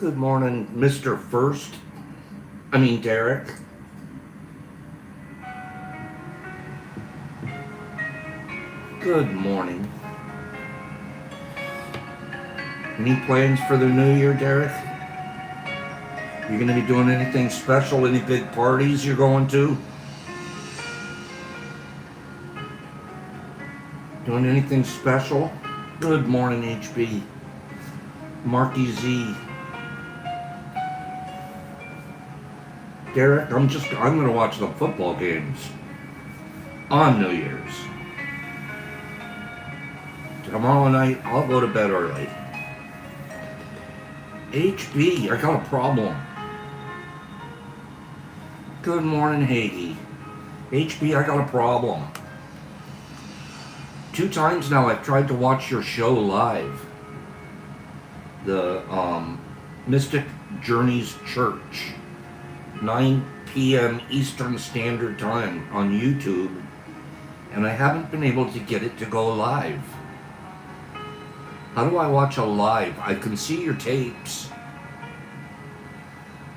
Good morning, Mr. Derek. Good morning. Any plans for the new year, Derek? You gonna be doing anything special? Any big parties you're going to? Doing anything special? Good morning, HB. Marky Z. Derek, I'm gonna watch the football games on New Year's. Tomorrow night, I'll go to bed early. HB, I got a problem. Good morning, Hagee. HB, I got a problem. 2 times now I've tried to watch your show live. The Mystic Journeys Church. 9 p.m. Eastern Standard Time on YouTube. And I haven't been able to get it to go live. How do I watch a live? I can see your tapes.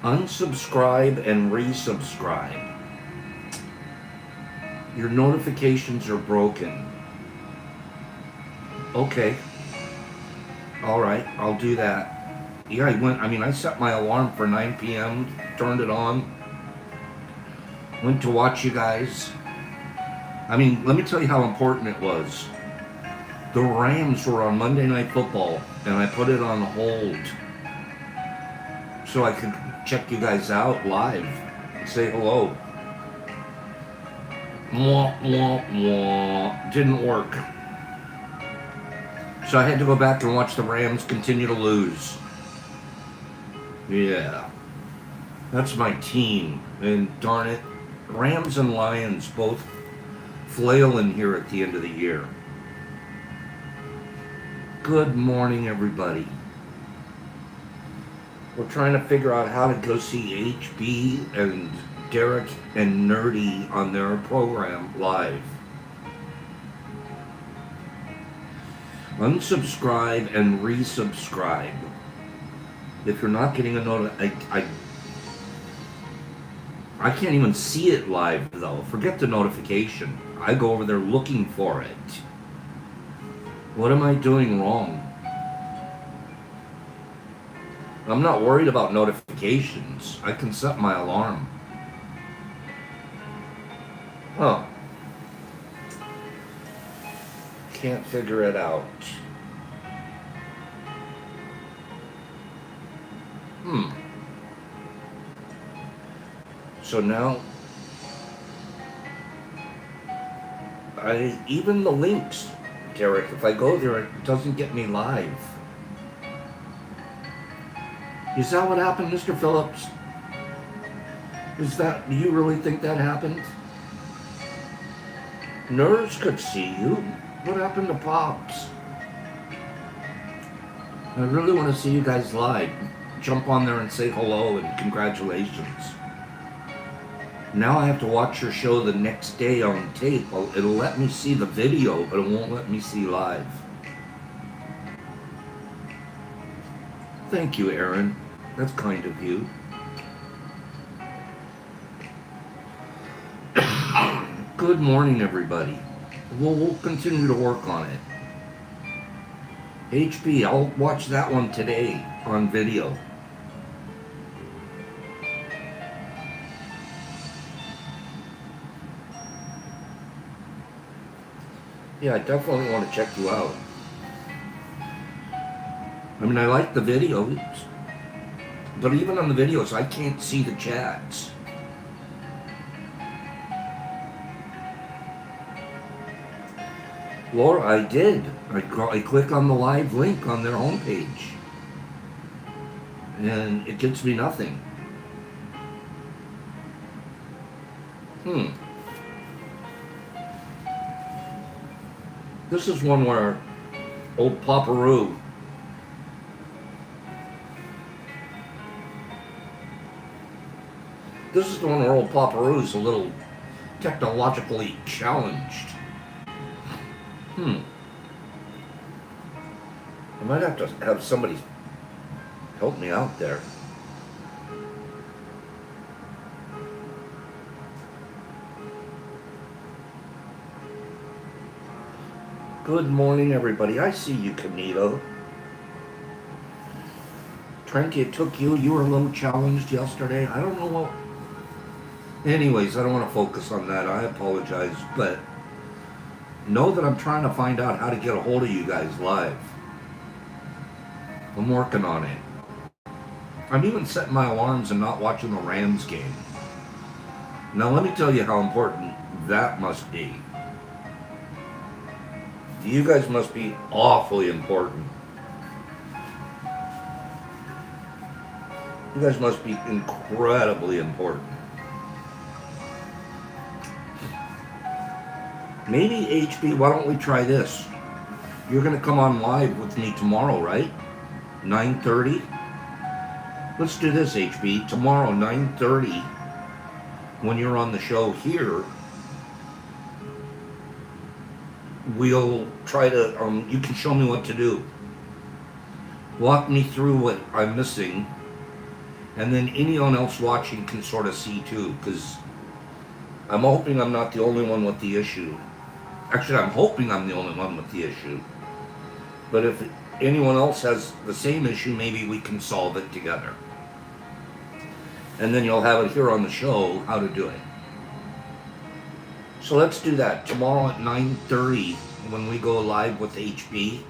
Unsubscribe and resubscribe. Your notifications are broken. Okay. Alright, I'll do that. Yeah, I set my alarm for 9 p.m., turned it on, went to watch you guys. Let me tell you how important it was. The Rams were on Monday Night Football, and I put it on hold so I could check you guys out live and say hello. Mwah, mwah, mwah. Didn't work. So I had to go back and watch the Rams continue to lose. Yeah. That's my team. And darn it, Rams and Lions both flailing here at the end of the year. Good morning, everybody. We're trying to figure out how to go see HB and Derek and Nerdy on their program live. Unsubscribe and resubscribe. If you're not getting a note, I can't even see it live though. Forget the notification. I go over there looking for it. What am I doing wrong? I'm not worried about notifications. I can set my alarm. Huh. Can't figure it out. So now, even the links, Derek, if I go there, it doesn't get me live. Is that what happened, Mr. Phillips? Do you really think that happened? Nerds could see you. What happened to Pops? I really want to see you guys live. Jump on there and say hello and congratulations. Now I have to watch your show the next day on tape. It'll let me see the video, but it won't let me see live. Thank you, Aaron. That's kind of you. Good morning, everybody. We'll continue to work on it. HB, I'll watch that one today on video. Yeah, I definitely want to check you out. I like the videos, but even on the videos, I can't see the chats. Laura, I did. I click on the live link on their homepage, and it gets me nothing. This is one where old Paparoo. This is the one where old Paparoo's a little technologically challenged. I might have to have somebody Help me out there. Good morning, everybody. I see you, Canito. Tranky, it took you. You were a little challenged yesterday. I don't know what. Anyways, I don't want to focus on that. I apologize. But know that I'm trying to find out how to get a hold of you guys live. I'm working on it. I'm even setting my alarms and not watching the Rams game. Now, let me tell you how important that must be. You guys must be awfully important. You guys must be incredibly important. Maybe, HB, why don't we try this? You're going to come on live with me tomorrow, right? 9:30? Let's do this, HB. Tomorrow, 9:30, when you're on the show here, we'll try to, you can show me what to do. Walk me through what I'm missing, and then anyone else watching can sort of see too, because I'm hoping I'm not the only one with the issue. Actually, I'm hoping I'm the only one with the issue. But if anyone else has the same issue, maybe we can solve it together. And then you'll have it here on the show, how to do it. So let's do that. Tomorrow at 9:30, when we go live with HB,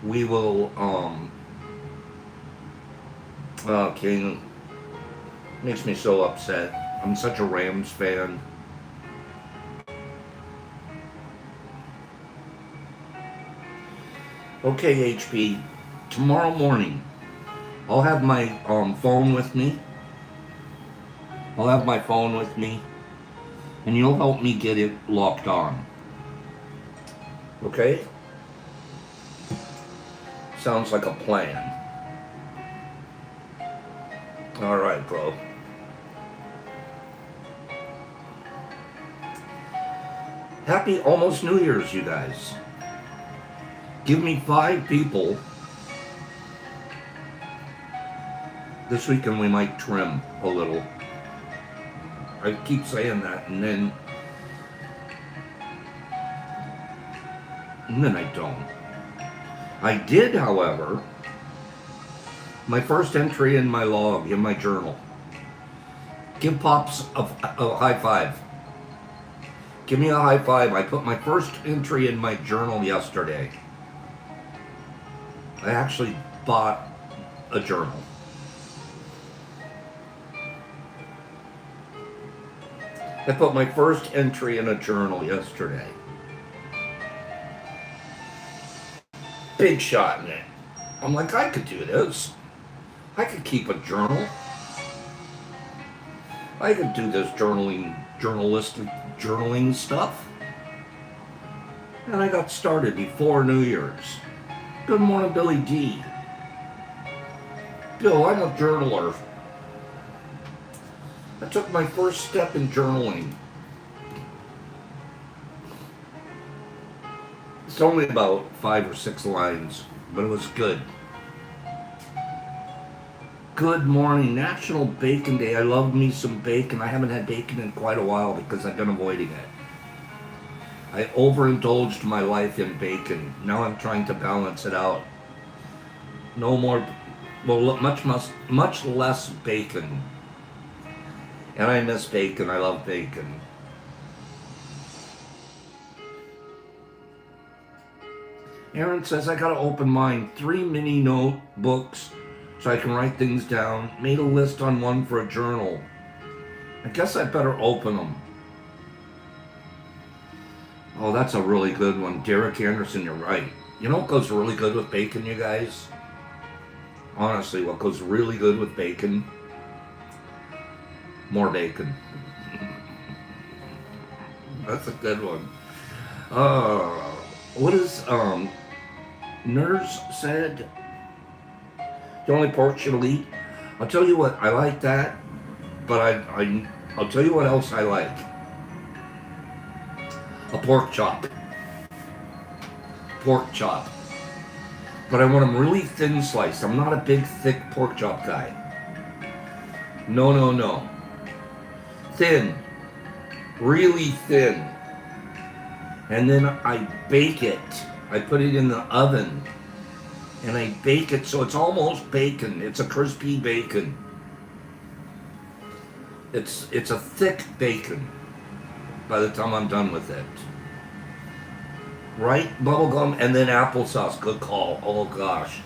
we will, okay, makes me so upset. I'm such a Rams fan. Okay, HB, tomorrow morning, I'll have my phone with me. I'll have my phone with me, and you'll help me get it locked on. Okay? Sounds like a plan. All right, bro. Happy almost New Year's, you guys. Give me 5 people. This weekend we might trim a little. I keep saying that, and then I don't. I did, however, my first entry in my log, in my journal. Give Pops a high five. Give me a high five. I put my first entry in my journal yesterday. I actually bought a journal. I put my first entry in a journal yesterday. Big shot in it. I'm like, I could do this. I could keep a journal. I could do this journaling stuff. And I got started before New Year's. Good morning, Billy D. Bill, I'm a journaler. I took my first step in journaling. It's only about 5 or 6 lines, but it was good. Good morning, National Bacon Day. I love me some bacon. I haven't had bacon in quite a while because I've been avoiding it. I overindulged my life in bacon. Now I'm trying to balance it out. No more, well, much less bacon. And I miss bacon. I love bacon. Aaron says I gotta open mine. 3 mini notebooks so I can write things down. Made a list on one for a journal. I guess I better open them. Oh, that's a really good one. Derek Anderson, you're right. You know what goes really good with bacon, you guys? Honestly, what goes really good with bacon? More bacon. That's a good one. What is, Nurse said, the only pork you'll eat? I'll tell you what, I like that, but I'll tell you what else I like. A pork chop. Pork chop. but I want them really thin sliced. I'm not a big, thick pork chop guy. No, no, no. Thin. Really thin. And then I bake it. I put it in the oven. And I bake it so it's almost bacon. It's a crispy bacon. It's a thick bacon by the time I'm done with it. Right? Bubblegum and then applesauce. Good call. Oh gosh.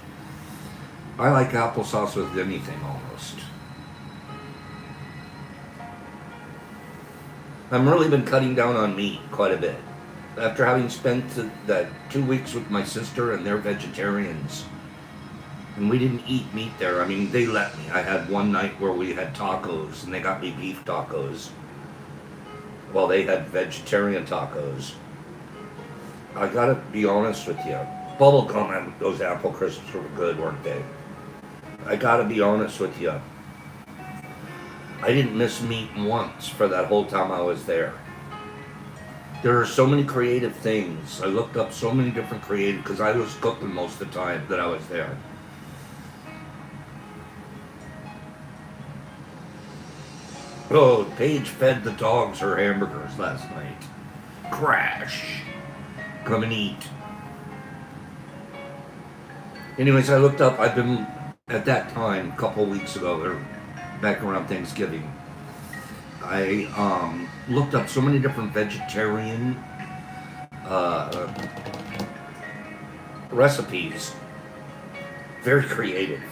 I like applesauce with anything almost. I've really been cutting down on meat quite a bit. After having spent that 2 weeks with my sister and they're vegetarians. And we didn't eat meat there. I mean, they let me. I had one night where we had tacos and they got me beef tacos. Well, they had vegetarian tacos. I gotta be honest with you. Bubblegum and those apple crisps were good, weren't they? I gotta be honest with you. I didn't miss meat once for that whole time I was there. There are so many creative things. I looked up so many different creative, because I was cooking most of the time that I was there. Oh, Paige fed the dogs her hamburgers last night. Crash. Come and eat. Anyways, I looked up, I've been, at that time, a couple of weeks ago, or back around Thanksgiving, I looked up so many different vegetarian recipes. Very creative.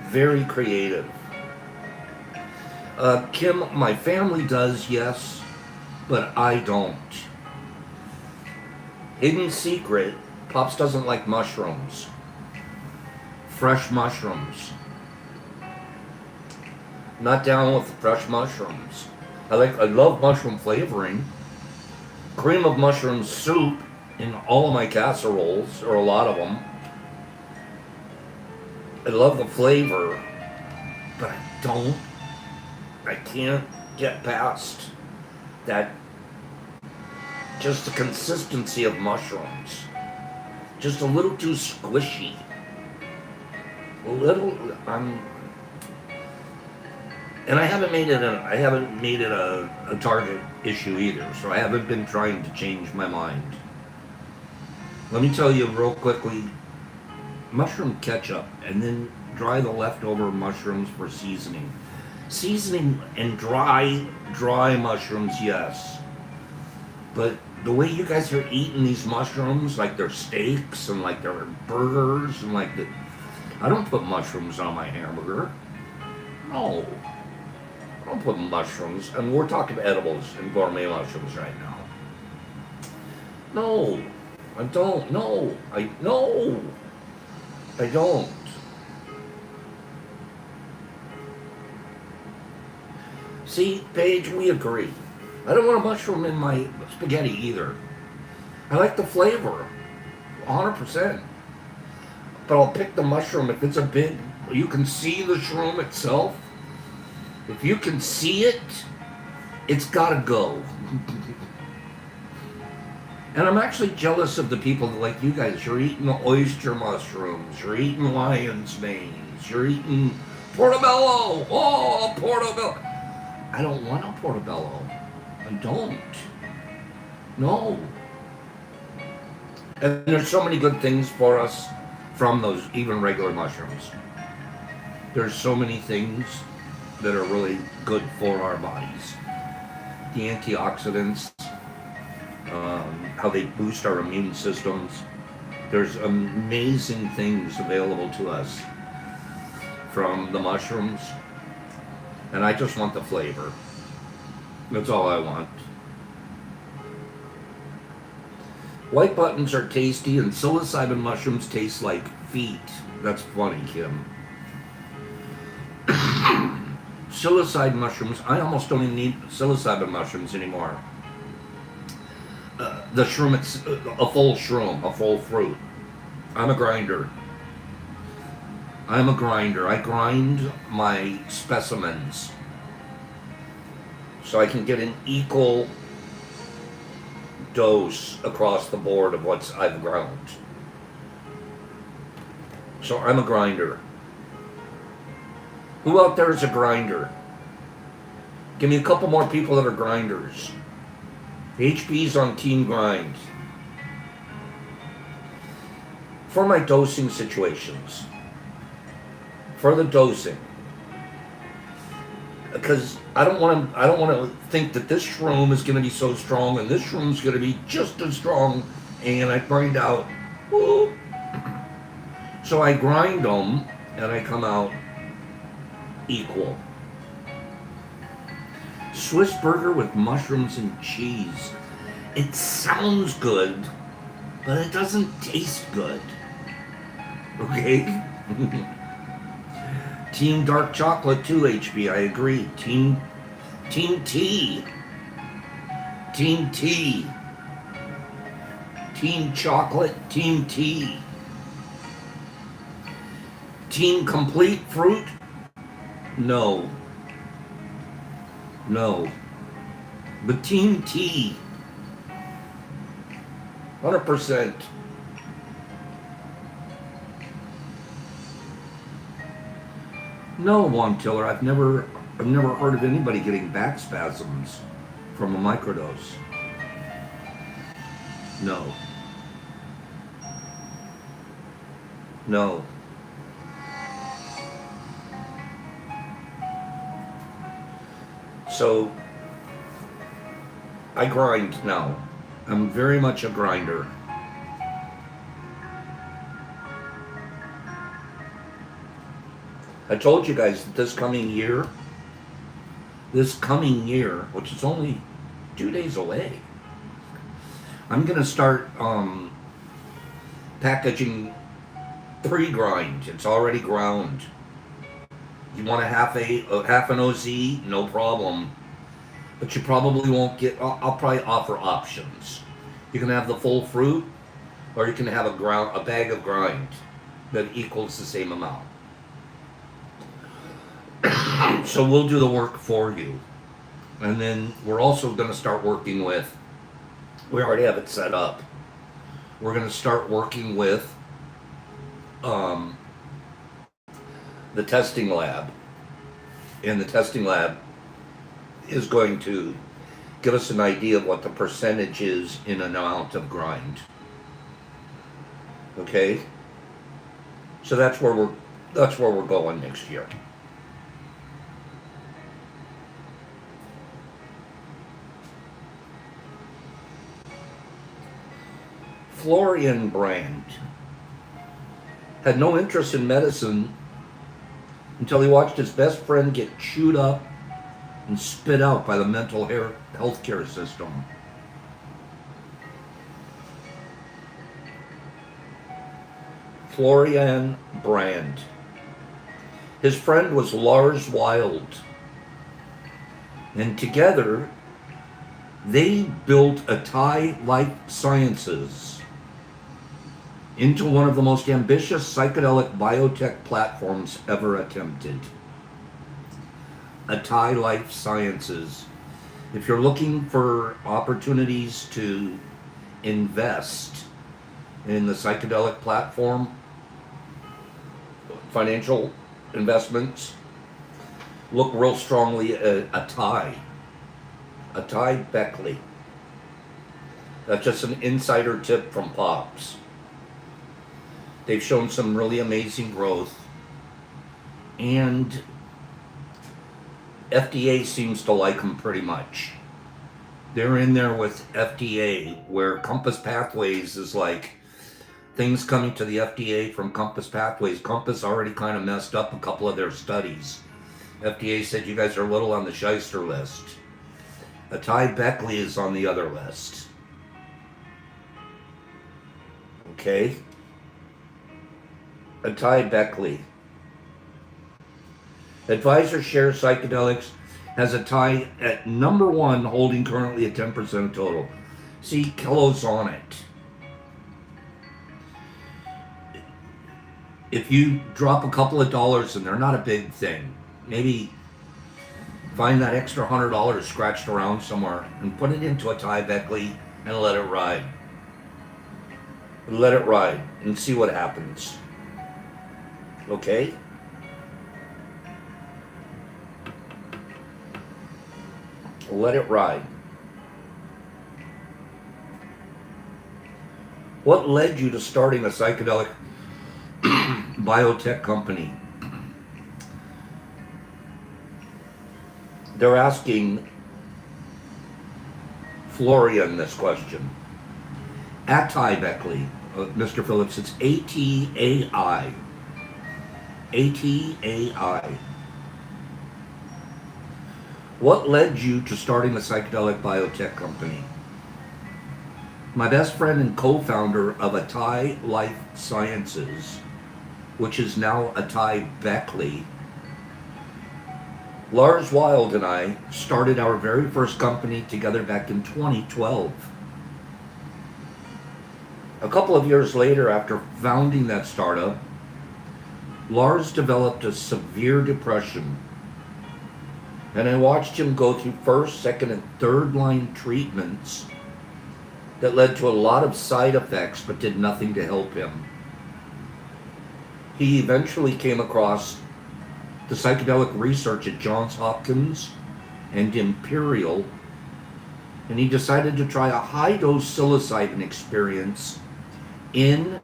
Very creative. Kim, my family does, yes, but I don't. Hidden secret, Pops doesn't like mushrooms. Fresh mushrooms. Not down with fresh mushrooms. I love mushroom flavoring. Cream of mushroom soup in all of my casseroles, or a lot of them. I love the flavor, but I can't get past that, just the consistency of mushrooms. Just a little too squishy. And I haven't made it a target issue either, so I haven't been trying to change my mind. Let me tell you real quickly, mushroom ketchup, and then dry the leftover mushrooms for seasoning. Seasoning and dry mushrooms, yes. But the way you guys are eating these mushrooms, like they're steaks and like they're burgers and I don't put mushrooms on my hamburger. No. I don't put mushrooms, and we're talking edibles and gourmet mushrooms right now. No, I don't. No, I don't. See, Paige, we agree. I don't want a mushroom in my spaghetti either. I like the flavor, 100%. But I'll pick the mushroom if it's a big. You can see the shroom itself. If you can see it, it's gotta go. And I'm actually jealous of the people that, like you guys, you're eating the oyster mushrooms, you're eating lion's manes, you're eating portobello. Oh, portobello. I don't want a portobello. I don't. No. And there's so many good things for us from those, even regular mushrooms. There's so many things that are really good for our bodies. The antioxidants, how they boost our immune systems. There's amazing things available to us from the mushrooms. And I just want the flavor. That's all I want. White buttons are tasty and psilocybin mushrooms taste like feet. That's funny, Kim. Psilocybin mushrooms, I almost don't even need psilocybin mushrooms anymore. The shroom, it's a full shroom, a full fruit. I'm a grinder. I grind my specimens so I can get an equal dose across the board of what I've ground. So I'm a grinder. Who out there is a grinder? Give me a couple more people that are grinders. HB's on team grind. For my dosing situations. For the dosing. Because I don't want to think that this shroom is going to be so strong and this shroom is going to be just as strong, and I find out, whoop. So I grind them and I come out equal. Swiss burger with mushrooms and cheese. It sounds good, but it doesn't taste good. Okay? Team dark chocolate too, HB. I agree. Team tea. Team tea. Team chocolate. Team tea. Team complete fruit? No. No. But team tea. 100%. No, Juan Tiller, I've never heard of anybody getting back spasms from a microdose. No. No. So, I grind now. I'm very much a grinder. I told you guys that this coming year, which is only 2 days away, I'm going to start packaging pre-grind. It's already ground. You want a half an OZ? No problem. But you probably won't get, I'll probably offer options. You can have the full fruit, or you can have a bag of grind that equals the same amount. So we'll do the work for you. And then we're also going to start working with, we already have it set up. We're going to start working with the testing lab. And the testing lab is going to give us an idea of what the percentage is in an amount of grind. Okay? So that's where we're going next year. Florian Brand had no interest in medicine until he watched his best friend get chewed up and spit out by the mental health care system. Florian Brand. His friend was Lars Wild. And together, they built Atai Life Sciences into one of the most ambitious psychedelic biotech platforms ever attempted. Atai Life Sciences. If you're looking for opportunities to invest in the psychedelic platform, financial investments, look real strongly at Atai Beckley. That's just an insider tip from Pops. They've shown some really amazing growth, and FDA seems to like them pretty much. They're in there with FDA, where Compass Pathways is like things coming to the FDA from Compass Pathways. Compass already kind of messed up a couple of their studies. FDA said you guys are a little on the shyster list. Atai Beckley is on the other list. Okay? Atai Beckley. Advisor Share Psychedelics has Atai at number 1, holding currently at 10% of total. See, Kilo's on it. If you drop a couple of dollars, and they're not a big thing, maybe find that extra $100 scratched around somewhere and put it into Atai Beckley and let it ride. Let it ride and see what happens. Okay? Let it ride. What led you to starting a psychedelic biotech company? They're asking Florian this question. Atai Beckley, Mr. Phillips, it's ATAI. ATAI. What led you to starting a psychedelic biotech company? My best friend and co-founder of Atai Life Sciences, which is now Atai Beckley, Lars Wild and I started our very first company together back in 2012. A couple of years later, after founding that startup, Lars developed a severe depression, and I watched him go through first, second, and third line treatments that led to a lot of side effects but did nothing to help him. He eventually came across the psychedelic research at Johns Hopkins and Imperial, and he decided to try a high-dose psilocybin experience in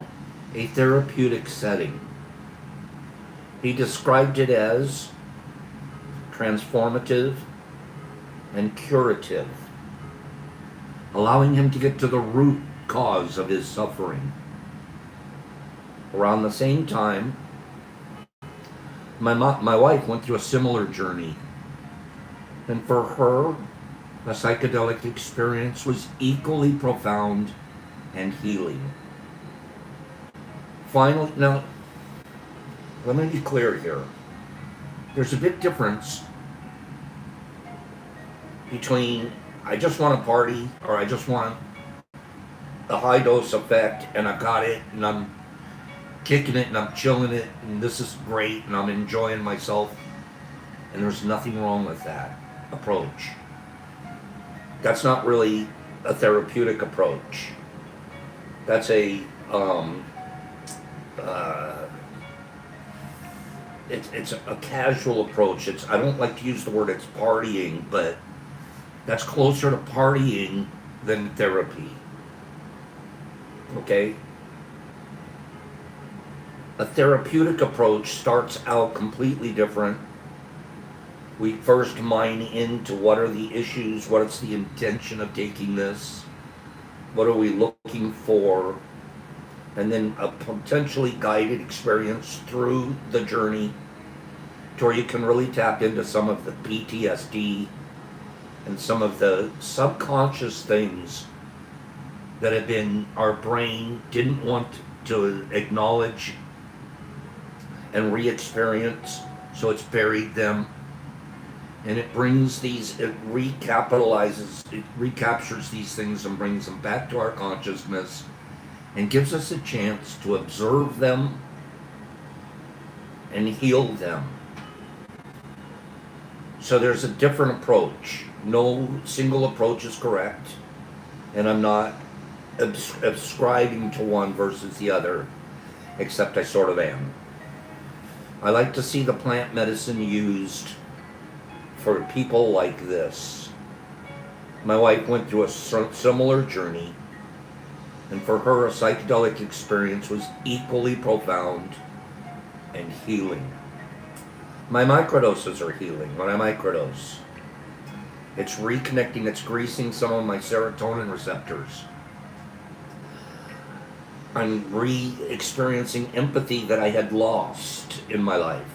a therapeutic setting. He described it as transformative and curative, allowing him to get to the root cause of his suffering. Around the same time, my wife went through a similar journey, and for her, a psychedelic experience was equally profound and healing. Finally, now, let me be clear here. There's a big difference between I just want to party or I just want a high dose effect and I got it and I'm kicking it and I'm chilling it and this is great and I'm enjoying myself, and there's nothing wrong with that approach. That's not really a therapeutic approach. That's it's a casual approach. I don't like to use the word it's partying, but that's closer to partying than therapy. Okay? A therapeutic approach starts out completely different. We first mine into what are the issues, what's the intention of taking this, what are we looking for, and then a potentially guided experience through the journey to where you can really tap into some of the PTSD and some of the subconscious things that have been our brain didn't want to acknowledge and re-experience, so it's buried them, and it brings these, it recaptures these things and brings them back to our consciousness and gives us a chance to observe them and heal them. So there's a different approach. No single approach is correct, and I'm not ascribing to one versus the other, except I sort of am. I like to see the plant medicine used for people like this. My wife went through a similar journey, and for her, a psychedelic experience was equally profound and healing. My microdoses are healing. When I microdose, it's reconnecting, it's greasing some of my serotonin receptors. I'm re-experiencing empathy that I had lost in my life.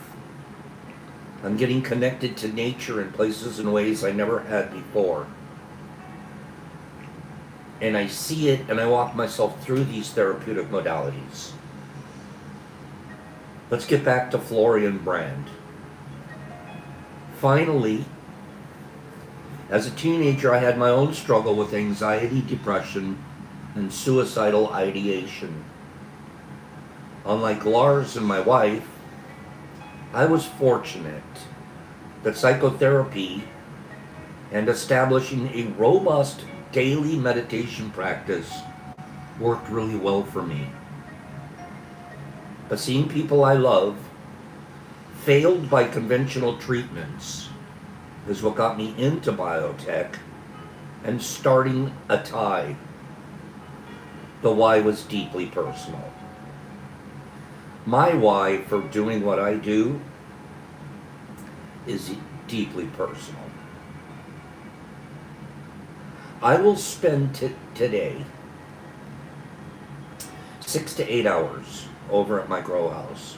I'm getting connected to nature in places and ways I never had before. And I see it and I walk myself through these therapeutic modalities. Let's get back to Florian Brand. Finally, as a teenager, I had my own struggle with anxiety, depression, and suicidal ideation. Unlike Lars and my wife, I was fortunate that psychotherapy and establishing a robust daily meditation practice worked really well for me. But seeing people I love failed by conventional treatments is what got me into biotech and starting a tie. The why was deeply personal. My why for doing what I do is deeply personal. I will spend today 6 to 8 hours over at my grow house.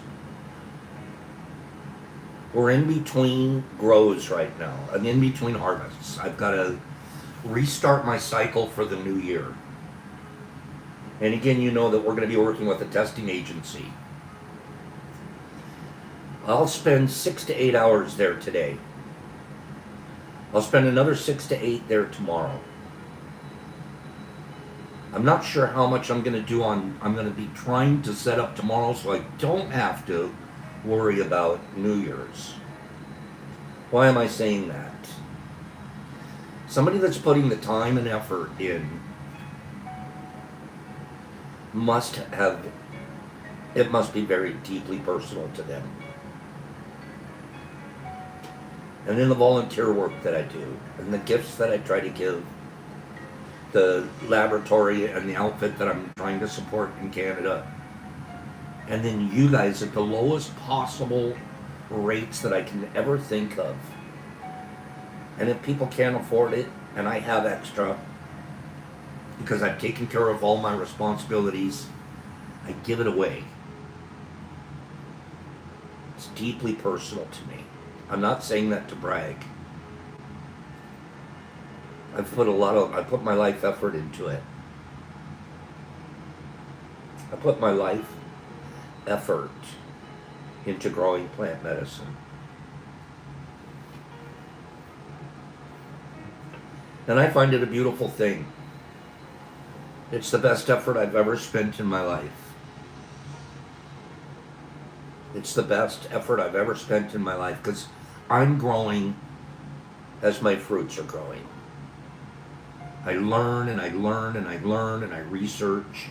We're in between grows right now. I'm in between harvests. I've got to restart my cycle for the new year. And again, you know that we're going to be working with a testing agency. I'll spend 6 to 8 hours there today. I'll spend another 6 to 8 there tomorrow. I'm not sure how much I'm going to do I'm going to be trying to set up tomorrow so I don't have to worry about New Year's. Why am I saying that? Somebody that's putting the time and effort in must be very deeply personal to them. And in the volunteer work that I do, and the gifts that I try to give, the laboratory and the outfit that I'm trying to support in Canada, and then you guys at the lowest possible rates that I can ever think of. And if people can't afford it, and I have extra, because I've taken care of all my responsibilities, I give it away. It's deeply personal to me. I'm not saying that to brag. I put my life effort into it. I put my life effort into growing plant medicine. And I find it a beautiful thing. It's the best effort I've ever spent in my life. It's the best effort I've ever spent in my life because I'm growing as my fruits are growing. I learn and I learn and I learn and I research.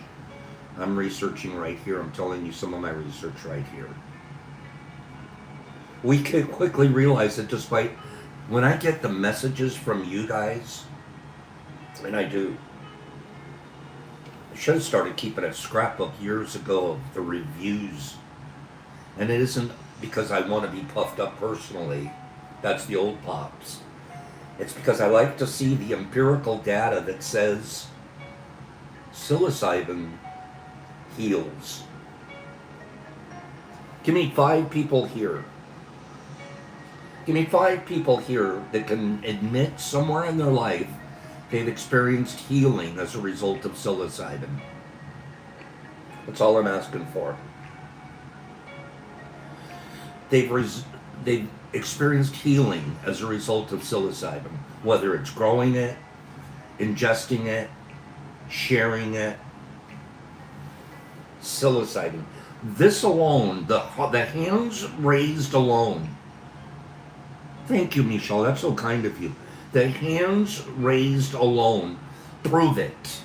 I'm researching right here. I'm telling you some of my research right here. We can quickly realize that despite when I get the messages from you guys, and I do, I should have started keeping a scrapbook years ago of the reviews. And it isn't because I want to be puffed up personally. That's the old pops. It's because I like to see the empirical data that says psilocybin heals. Give me 5 people here. Give me 5 people here that can admit somewhere in their life they've experienced healing as a result of psilocybin. That's all I'm asking for. They've experienced healing as a result of psilocybin, whether it's growing it, ingesting it, sharing it. Psilocybin. This alone, the hands raised alone. Thank you, Michelle. That's so kind of you. The hands raised alone prove it.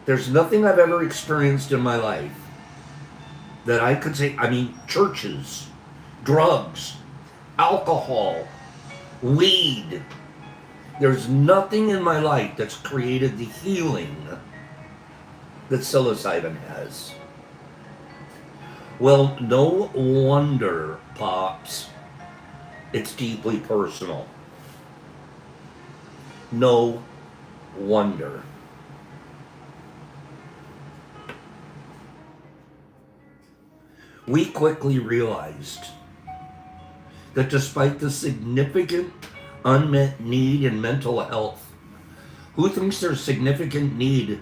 There's nothing I've ever experienced in my life that I could say, churches, drugs, alcohol, weed. There's nothing in my life that's created the healing that psilocybin has. Well, no wonder, Pops, it's deeply personal. No wonder. We quickly realized that despite the significant unmet need in mental health, who thinks there's significant need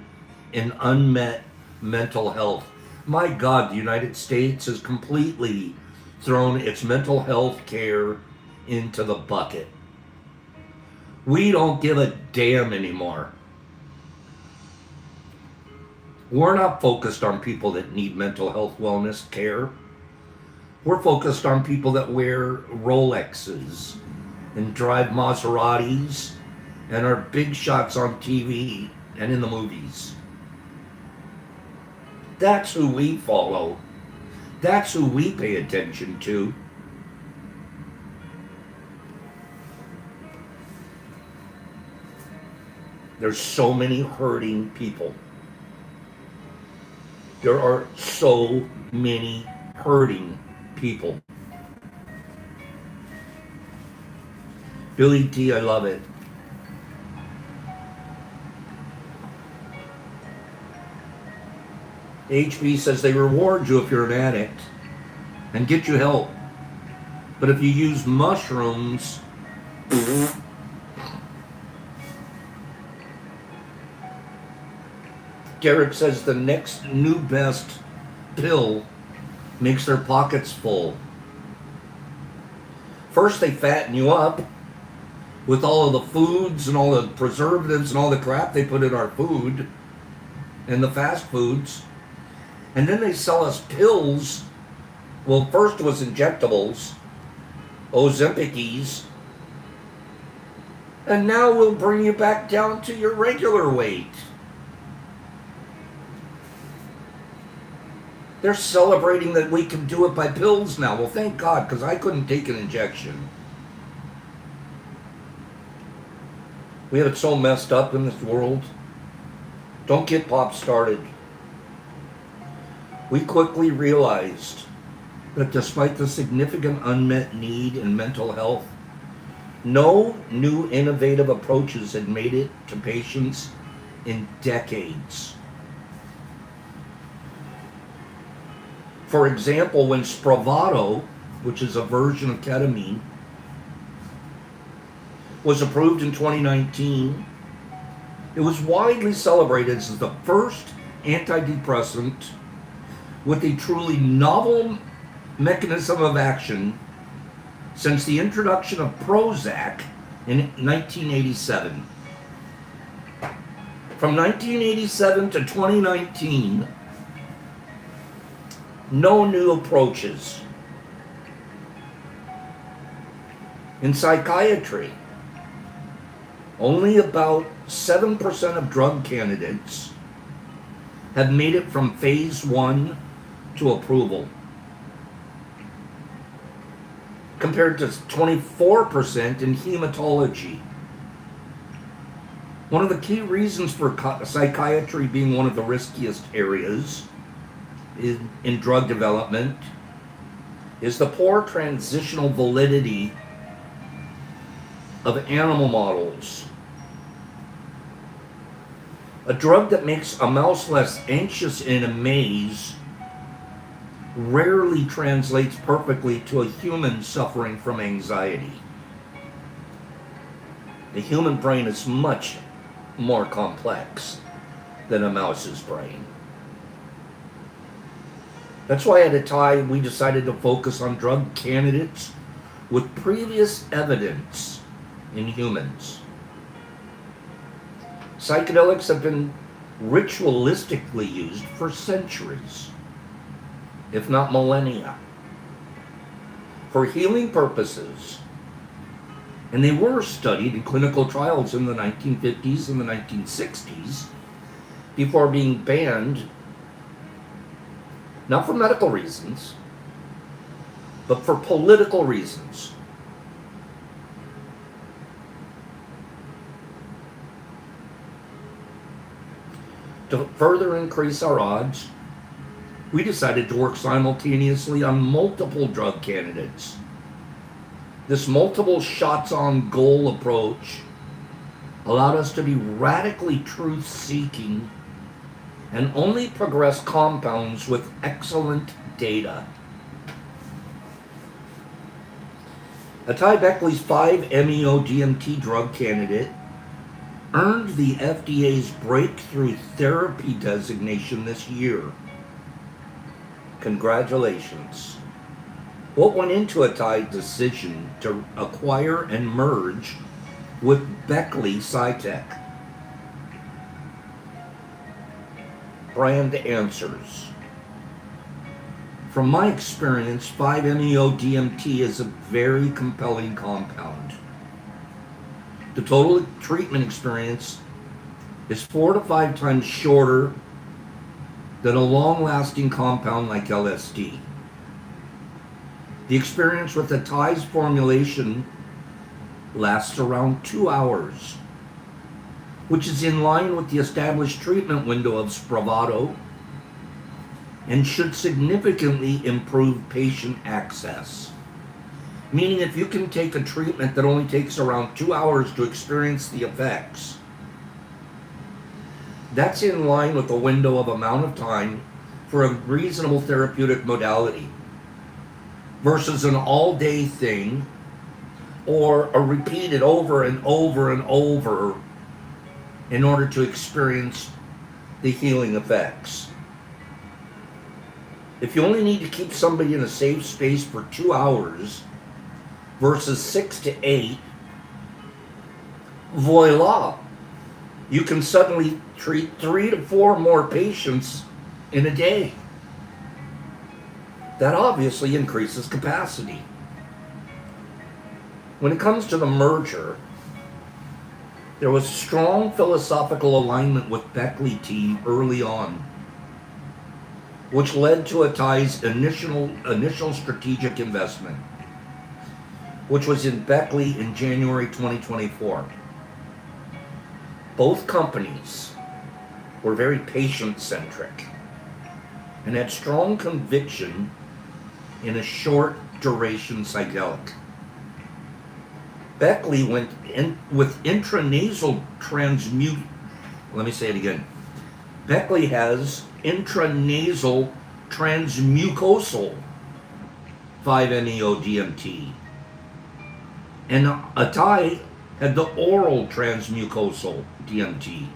in unmet mental health? My God, the United States has completely thrown its mental health care into the bucket. We don't give a damn anymore. We're not focused on people that need mental health wellness care. We're focused on people that wear Rolexes and drive Maseratis and are big shots on TV and in the movies. That's who we follow. That's who we pay attention to. There's so many hurting people. There are so many hurting people. Billy T, I love it. HB says they reward you if you're an addict and get you help. But if you use mushrooms, Derek says the next new best pill makes their pockets full. First they fatten you up with all of the foods and all the preservatives and all the crap they put in our food and the fast foods. And then they sell us pills. Well, first was injectables, Ozempic's, and now we'll bring you back down to your regular weight. They're celebrating that we can do it by pills now. Well, thank God, because I couldn't take an injection. We have it so messed up in this world. Don't get pop started. We quickly realized that despite the significant unmet need in mental health, no new innovative approaches had made it to patients in decades. For example, when Spravato, which is a version of ketamine, was approved in 2019, it was widely celebrated as the first antidepressant with a truly novel mechanism of action since the introduction of Prozac in 1987. From 1987 to 2019, no new approaches. In psychiatry, only about 7% of drug candidates have made it from phase 1 to approval, compared to 24% in hematology. One of the key reasons for psychiatry being one of the riskiest areas in drug development is the poor transitional validity of animal models. A drug that makes a mouse less anxious in a maze rarely translates perfectly to a human suffering from anxiety. The human brain is much more complex than a mouse's brain. That's why at a time we decided to focus on drug candidates with previous evidence in humans. Psychedelics have been ritualistically used for centuries, if not millennia, for healing purposes. And they were studied in clinical trials in the 1950s and the 1960s before being banned, not for medical reasons, but for political reasons. To further increase our odds, we decided to work simultaneously on multiple drug candidates. This multiple shots on goal approach allowed us to be radically truth-seeking and only progress compounds with excellent data. Atai Beckley's 5-MeO-DMT drug candidate earned the FDA's Breakthrough Therapy designation this year. Congratulations. What went into Atai's decision to acquire and merge with Beckley Scitech? Brand answers. From my experience, 5-MeO-DMT is a very compelling compound. The total treatment experience is 4 to 5 times shorter than a long-lasting compound like LSD. The experience with the Thai's formulation lasts around 2 hours, which is in line with the established treatment window of Spravato and should significantly improve patient access. Meaning if you can take a treatment that only takes around 2 hours to experience the effects, that's in line with the window of amount of time for a reasonable therapeutic modality versus an all-day thing or a repeated over and over and over in order to experience the healing effects. If you only need to keep somebody in a safe space for 2 hours versus 6 to 8, voila, you can suddenly treat 3 to 4 more patients in a day. That obviously increases capacity. When it comes to the merger, there was strong philosophical alignment with Beckley team early on, which led to Atai's initial strategic investment, which was in Beckley in January 2024. Both companies were very patient-centric and had strong conviction in a short duration psychedelic. Beckley went in with intranasal transmute. Let me say it again. Beckley has intranasal transmucosal 5-MeO-DMT, and Atai had the oral transmucosal DMT.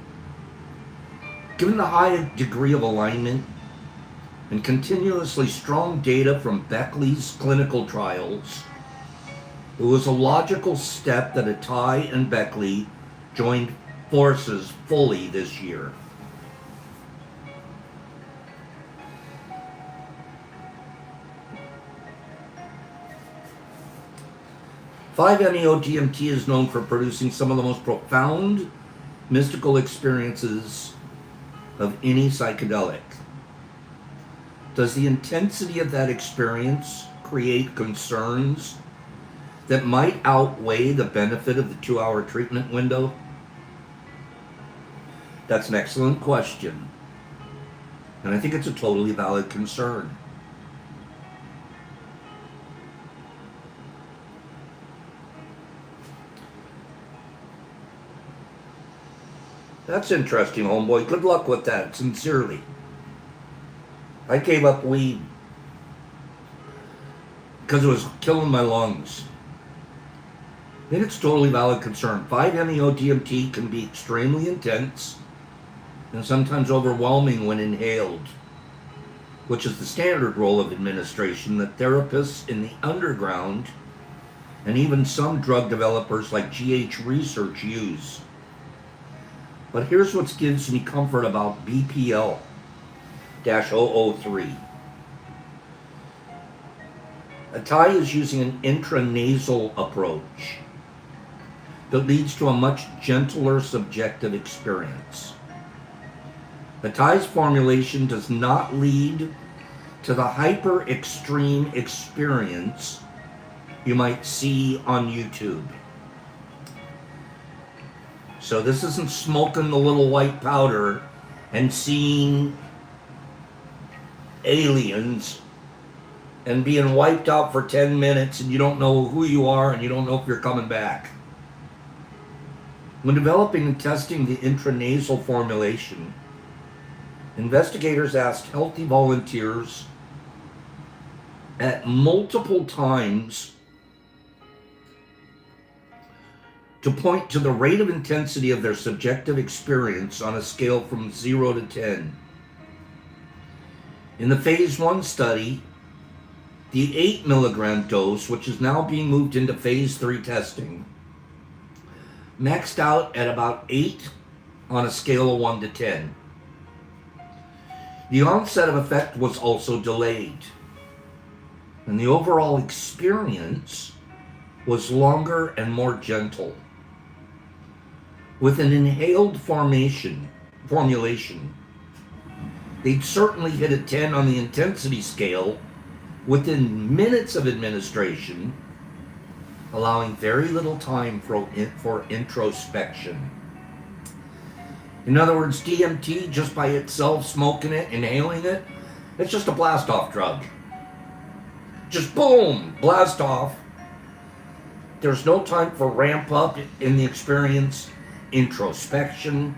Given the high degree of alignment and continuously strong data from Beckley's clinical trials, it was a logical step that Atai and Beckley joined forces fully this year. "5-MeO-DMT is known for producing some of the most profound mystical experiences of any psychedelic. Does the intensity of that experience create concerns that might outweigh the benefit of the 2-hour treatment window?" That's an excellent question, and I think it's a totally valid concern. That's interesting, homeboy. Good luck with that, sincerely. I gave up weed because it was killing my lungs. I think it's a totally valid concern. 5-MeO-DMT can be extremely intense and sometimes overwhelming when inhaled, which is the standard role of administration that therapists in the underground and even some drug developers like GH Research use. But here's what gives me comfort about BPL-003. Atai is using an intranasal approach that leads to a much gentler subjective experience. Atai's formulation does not lead to the hyper-extreme experience you might see on YouTube. So this isn't smoking the little white powder and seeing aliens and being wiped out for 10 minutes and you don't know who you are and you don't know if you're coming back. When developing and testing the intranasal formulation, investigators asked healthy volunteers at multiple times to point to the rate of intensity of their subjective experience on a scale from 0 to 10. In the phase 1 study, the 8 milligram dose, which is now being moved into phase 3 testing, maxed out at about 8 on a scale of 1 to 10. The onset of effect was also delayed, and the overall experience was longer and more gentle. With an inhaled formulation, they'd certainly hit a 10 on the intensity scale within minutes of administration, allowing very little time for introspection. In other words, DMT, just by itself, smoking it, inhaling it, it's just a blast off drug. Just boom, blast off. There's no time for ramp up in the experience, introspection,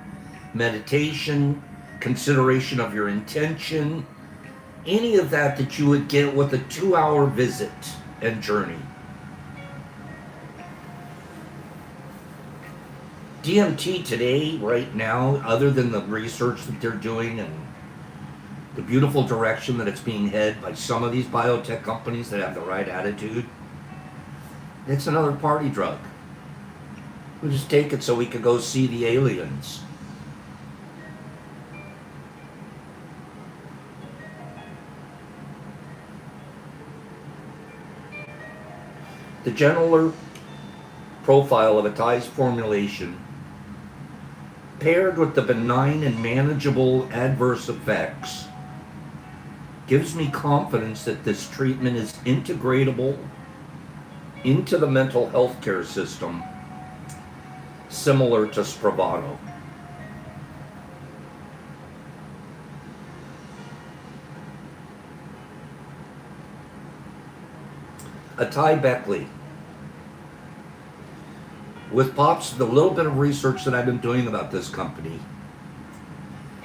meditation, consideration of your intention, any of that you would get with a 2-hour visit and journey. DMT today, right now, other than the research that they're doing and the beautiful direction that it's being headed by some of these biotech companies that have the right attitude, it's another party drug. We just take it so we could go see the aliens. The gentler profile of a Thai's formulation, paired with the benign and manageable adverse effects, gives me confidence that this treatment is integratable into the mental health care system, similar to Spravato. A Thai Beckley. With Pops, the little bit of research that I've been doing about this company,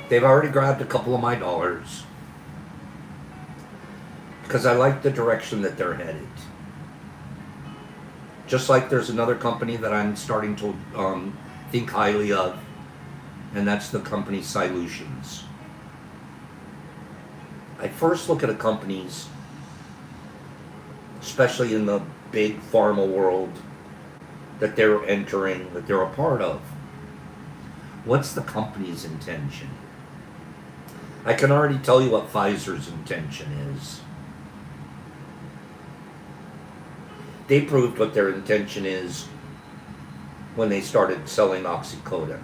they've already grabbed a couple of my dollars because I like the direction that they're headed. Just like there's another company that I'm starting to think highly of, and that's the company Solutions. I first look at a company's, especially in the big pharma world that they're entering, that they're a part of. What's the company's intention? I can already tell you what Pfizer's intention is. They proved what their intention is when they started selling oxycodone.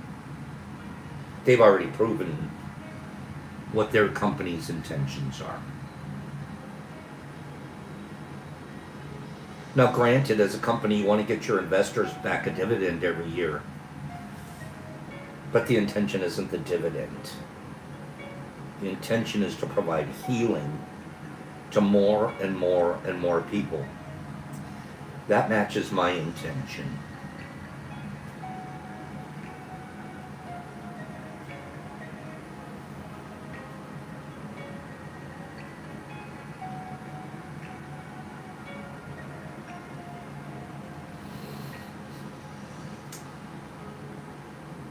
They've already proven what their company's intentions are. Now, granted, as a company, you want to get your investors back a dividend every year. But the intention isn't the dividend. The intention is to provide healing to more and more and more people. That matches my intention.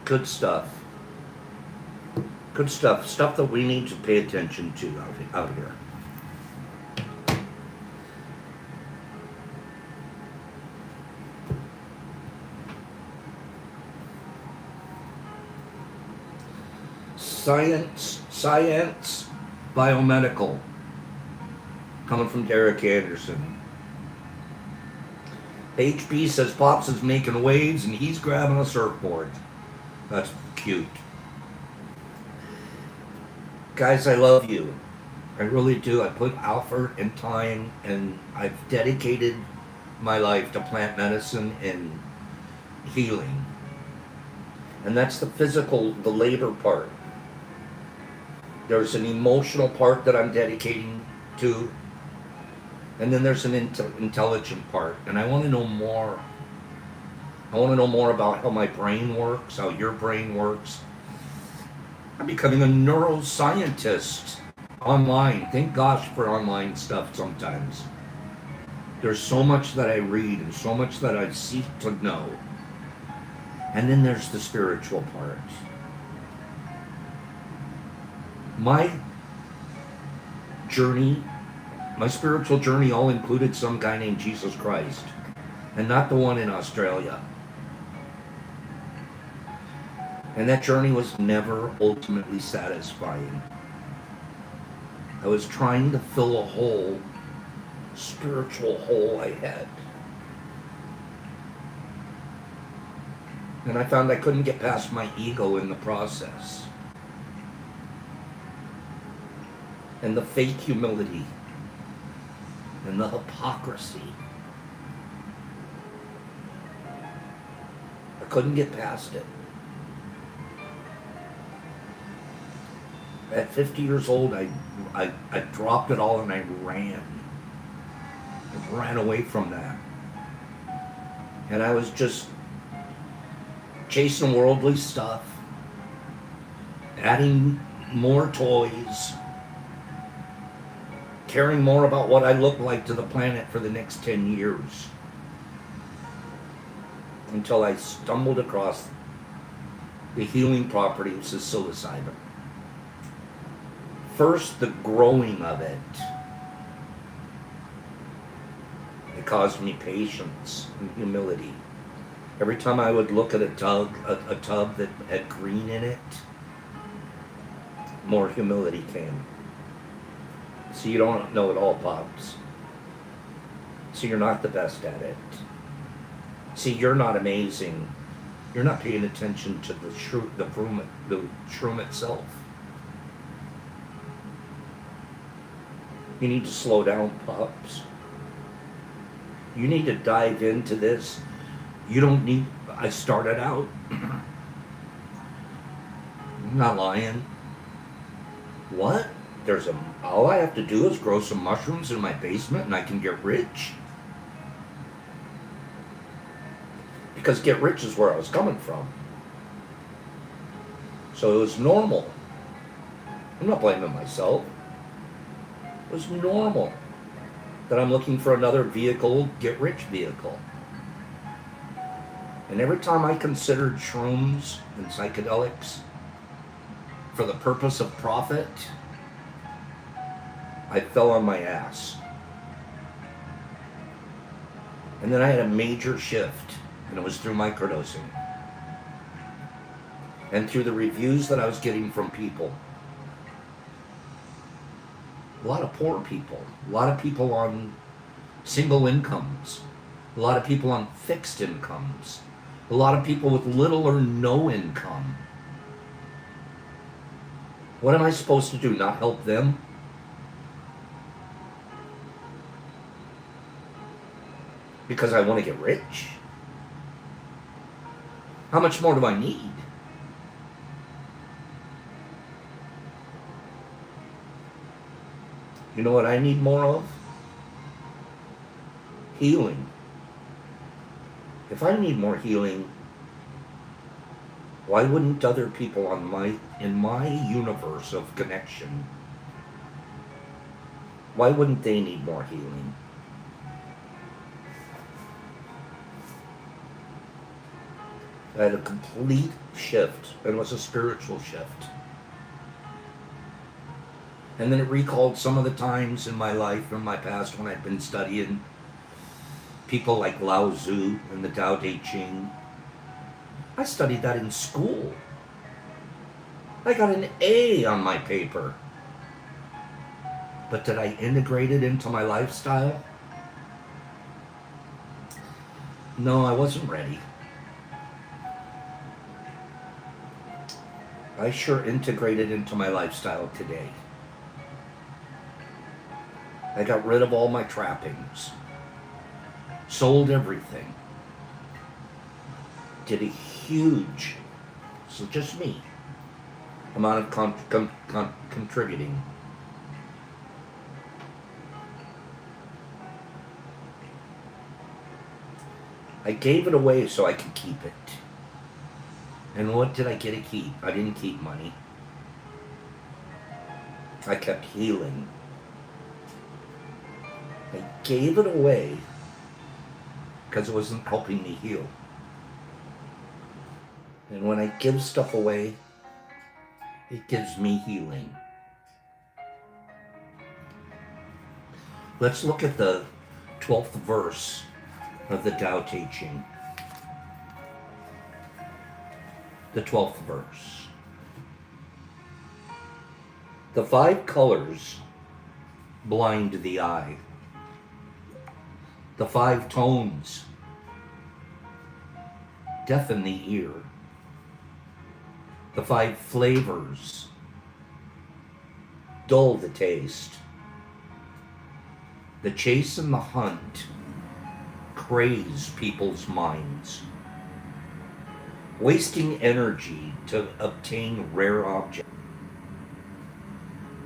Good stuff. Good stuff. Stuff that we need to pay attention to out here. Science, biomedical. Coming from Derek Anderson. HB says Pops is making waves and he's grabbing a surfboard. That's cute. Guys, I love you. I really do. I put effort and time, and I've dedicated my life to plant medicine and healing. And that's the physical, the labor part. There's an emotional part that I'm dedicating to, and then there's an intelligent part. And I want to know more. I want to know more about how my brain works, how your brain works. I'm becoming a neuroscientist online. Thank gosh for online stuff sometimes. There's so much that I read and so much that I seek to know. And then there's the spiritual part. My journey, my spiritual journey all included some guy named Jesus Christ. And not the one in Australia. And that journey was never ultimately satisfying. I was trying to fill a hole, spiritual hole I had. And I found I couldn't get past my ego in the process. And the fake humility. and the hypocrisy. I couldn't get past it. At 50 years old, I dropped it all and I ran. I ran away from that. And I was just chasing worldly stuff, adding more toys, caring more about what I look like to the planet for the next 10 years. Until I stumbled across the healing properties of psilocybin. First, the growing of it. It caused me patience and humility. Every time I would look at a tub that had green in it, more humility came. So you don't know it all, Pops. So you're not the best at it. See, you're not amazing. You're not paying attention to the shroom itself. You need to slow down, Pops. You need to dive into this. You don't need... I started out. I'm not lying. What? All I have to do is grow some mushrooms in my basement and I can get rich? Because get rich is where I was coming from. So it was normal. I'm not blaming myself. It was normal that I'm looking for another vehicle, get-rich vehicle. And every time I considered shrooms and psychedelics for the purpose of profit, I fell on my ass. And then I had a major shift, and it was through microdosing. And through the reviews that I was getting from people. A lot of poor people, a lot of people on single incomes, a lot of people on fixed incomes, a lot of people with little or no income. What am I supposed to do, not help them? Because I want to get rich? How much more do I need? You know what I need more of? Healing. If I need more healing, why wouldn't other people in my universe of connection, why wouldn't they need more healing? I had a complete shift, and it was a spiritual shift. And then it recalled some of the times in my life, in my past, when I'd been studying people like Lao Tzu and the Tao Te Ching. I studied that in school. I got an A on my paper. But did I integrate it into my lifestyle? No, I wasn't ready. I sure integrated into my lifestyle today. I got rid of all my trappings. Sold everything. Did a huge, so just me, amount of contributing. I gave it away so I could keep it. And what did I get to keep? I didn't keep money. I kept healing. I gave it away because it wasn't helping me heal. And when I give stuff away, it gives me healing. Let's look at the 12th verse of the Tao Te Ching. The 12th verse. The 5 colors blind the eye. The 5 tones deafen the ear. The 5 flavors dull the taste. The chase and the hunt craze people's minds, wasting energy to obtain rare objects.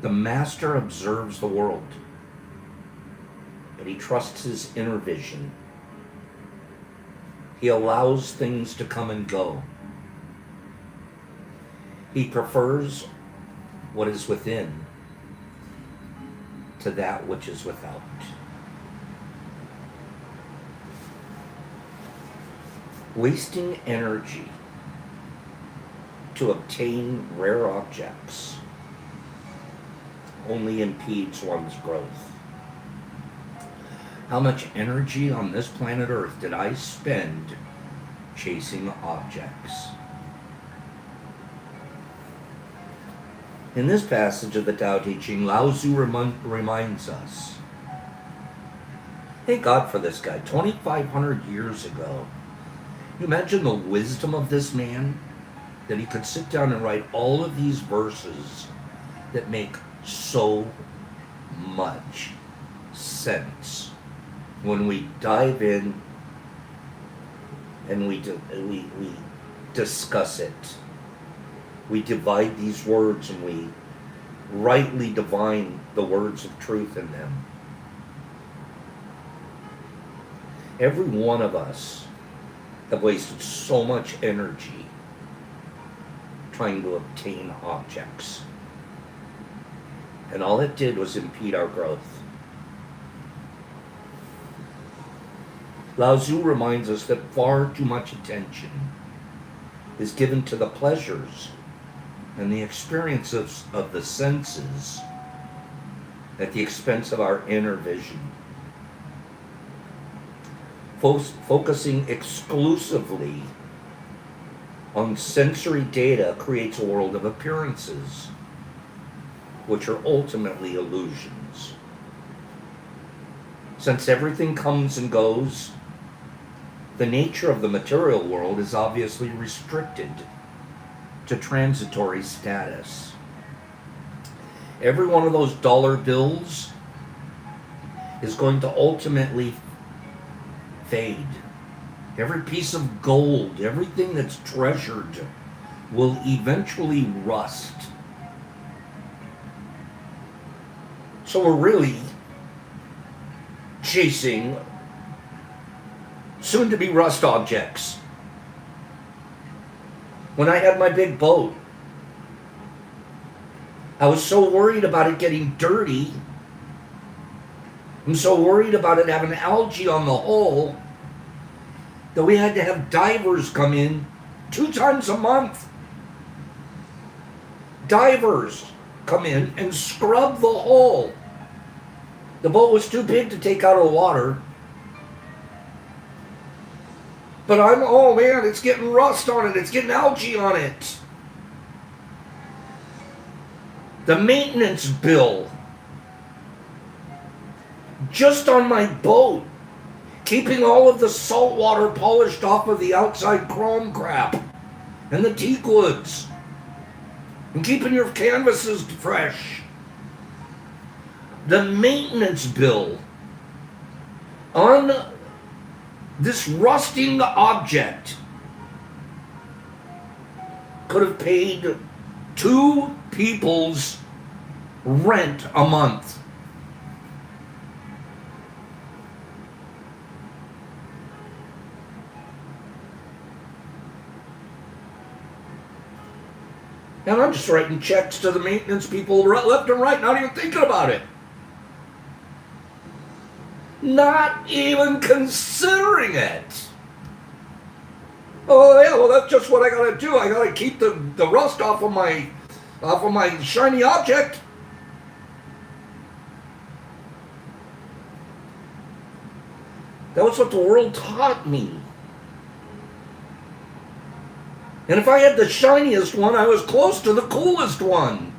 The master observes the world, but he trusts his inner vision. He allows things to come and go. He prefers what is within to that which is without. Wasting energy to obtain rare objects only impedes one's growth. How much energy on this planet Earth did I spend chasing objects? In this passage of the Tao Te Ching, Lao Tzu reminds us, thank God for this guy, 2,500 years ago. You imagine the wisdom of this man, that he could sit down and write all of these verses that make so much sense when we dive in and we discuss it. We divide these words and we rightly divine the words of truth in them. Every one of us have wasted so much energy trying to obtain objects. And all it did was impede our growth. Lao Tzu reminds us that far too much attention is given to the pleasures and the experiences of the senses at the expense of our inner vision. Focusing exclusively on sensory data creates a world of appearances, which are ultimately illusions. Since everything comes and goes, the nature of the material world is obviously restricted to transitory status. Every one of those dollar bills is going to ultimately fade. Every piece of gold, everything that's treasured, will eventually rust. So we're really chasing soon-to-be rust objects. When I had my big boat, I was so worried about it getting dirty. I'm so worried about it having algae on the hull that we had to have divers come in 2 times a month. Divers come in and scrub the hull. The boat was too big to take out of the water. But oh man, it's getting rust on it. It's getting algae on it. The maintenance bill just on my boat, keeping all of the salt water polished off of the outside chrome crap and the teak woods, and keeping your canvases fresh. The maintenance bill on this rusting object could have paid 2 people's rent a month. And I'm just writing checks to the maintenance people left and right, not even thinking about it. Not even considering it. Oh yeah, well that's just what I gotta do. I gotta keep the rust off of my shiny object. That was what the world taught me. And if I had the shiniest one, I was close to the coolest one.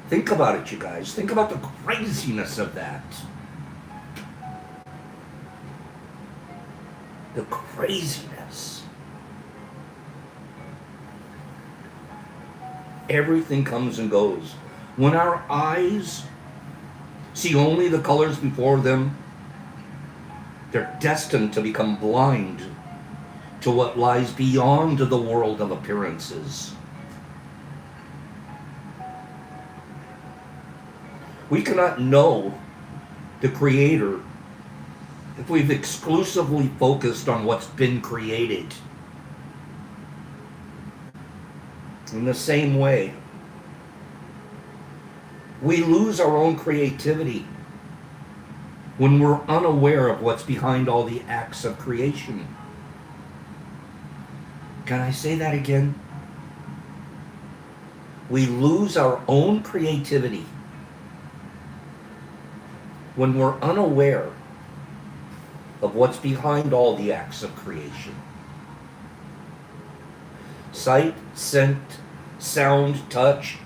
Think about it, you guys. Think about the craziness of that. The craziness. Everything comes and goes. When our eyes see only the colors before them, they're destined to become blind to what lies beyond the world of appearances. We cannot know the Creator if we've exclusively focused on what's been created. In the same way, we lose our own creativity when we're unaware of what's behind all the acts of creation. Can I say that again? We lose our own creativity when we're unaware of what's behind all the acts of creation. Sight, scent, sound, touch,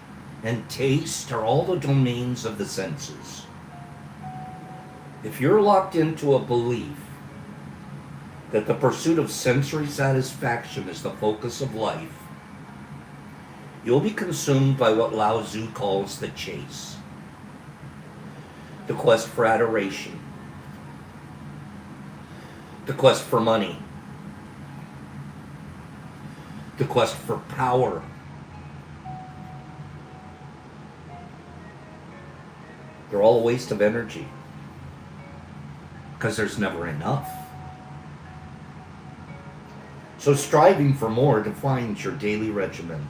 and taste are all the domains of the senses. If you're locked into a belief that the pursuit of sensory satisfaction is the focus of life, you'll be consumed by what Lao Tzu calls the chase. The quest for adoration, the quest for money, the quest for power, they're all a waste of energy because there's never enough. So striving for more defines your daily regimen.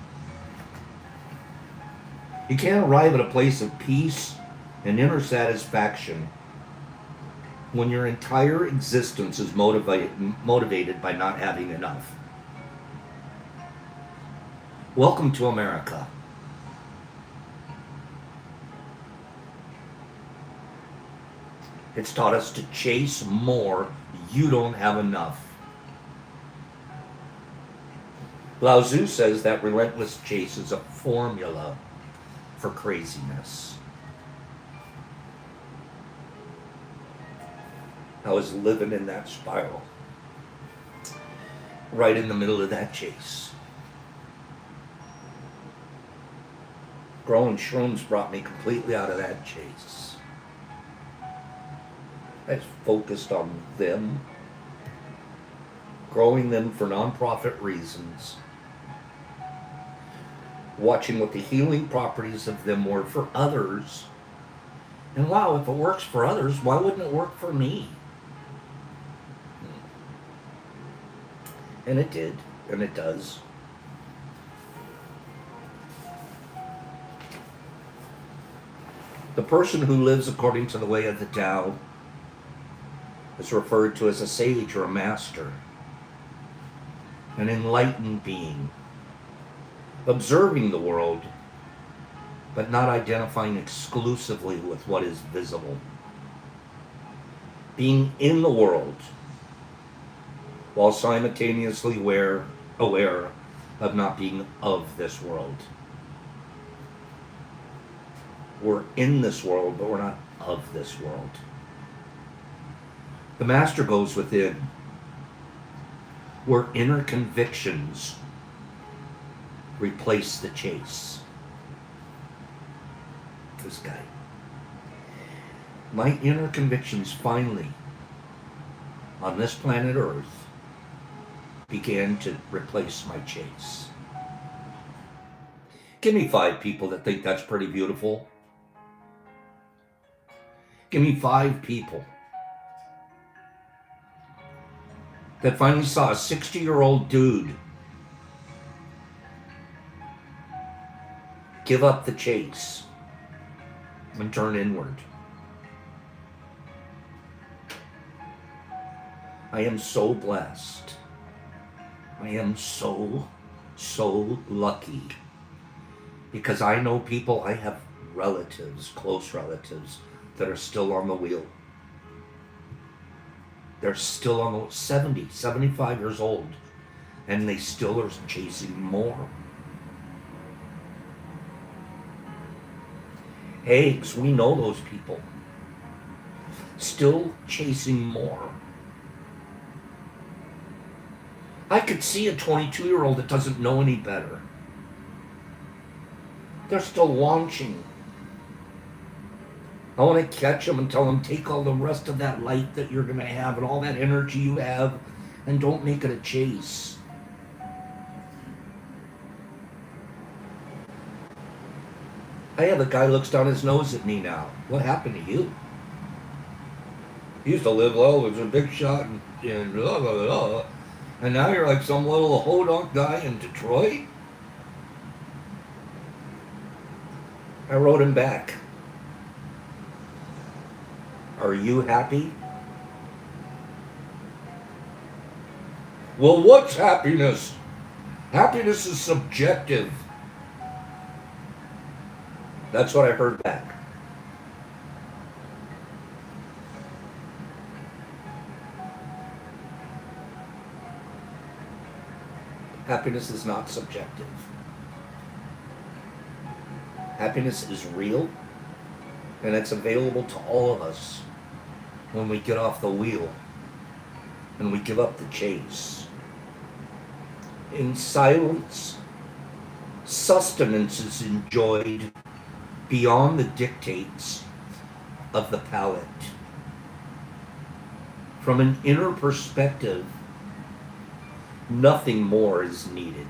You can't arrive at a place of peace and inner satisfaction when your entire existence is motivated by not having enough. Welcome to America. It's taught us to chase more. You don't have enough. Lao Tzu says that relentless chase is a formula for craziness. I was living in that spiral, right in the middle of that chase. Growing shrooms brought me completely out of that chase. I just focused on them, growing them for nonprofit reasons, watching what the healing properties of them were for others. And wow, if it works for others, why wouldn't it work for me? And it did, and it does. The person who lives according to the way of the Tao is referred to as a sage or a master, an enlightened being, observing the world, but not identifying exclusively with what is visible. Being in the world, while simultaneously aware of not being of this world. We're in this world, but we're not of this world. The master goes within, where inner convictions replace the chase. This guy. My inner convictions finally, on this planet Earth, began to replace my chase. Give me 5 people that think that's pretty beautiful. Give me 5 people that finally saw a 60-year-old dude give up the chase and turn inward. I am so blessed. I am so lucky, because I know people, I have relatives, close relatives, that are still on the wheel. They're still on the 70, 75 years old, and they still are chasing more. Eggs, we know those people. Still chasing more. I could see a 22-year-old that doesn't know any better. They're still launching I want to catch them and tell them, take all the rest of that light that you're going to have and all that energy you have and don't make it a chase. I have a guy looks down his nose at me now. What happened to you? He used to live low, was a big shot, and blah, blah, blah. And now you're like some little hodunk guy in Detroit? I wrote him back. Are you happy? Well, what's happiness? Happiness is subjective. That's what I heard back. Happiness is not subjective. Happiness is real, and it's available to all of us when we get off the wheel and we give up the chase. In silence, sustenance is enjoyed beyond the dictates of the palate. From an inner perspective, nothing more is needed.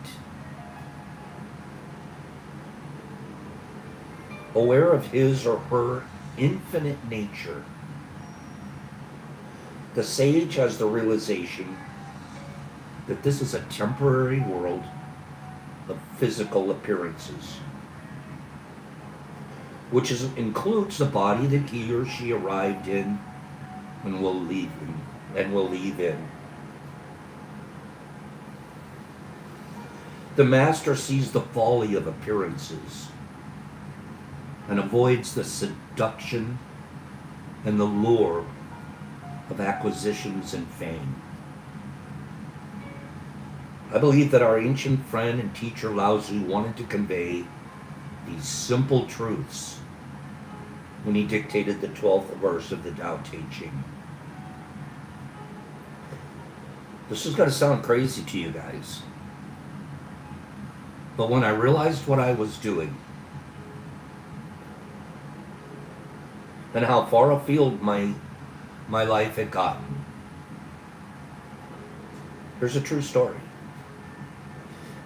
Aware of his or her infinite nature, the sage has the realization that this is a temporary world of physical appearances, which includes the body that he or she arrived in and will leave in. The master sees the folly of appearances and avoids the seduction and the lure of acquisitions and fame. I believe that our ancient friend and teacher Lao Tzu wanted to convey these simple truths when he dictated the 12th verse of the Tao Te Ching. This is going to sound crazy to you guys, but when I realized what I was doing and how far afield my life had gotten, here's a true story.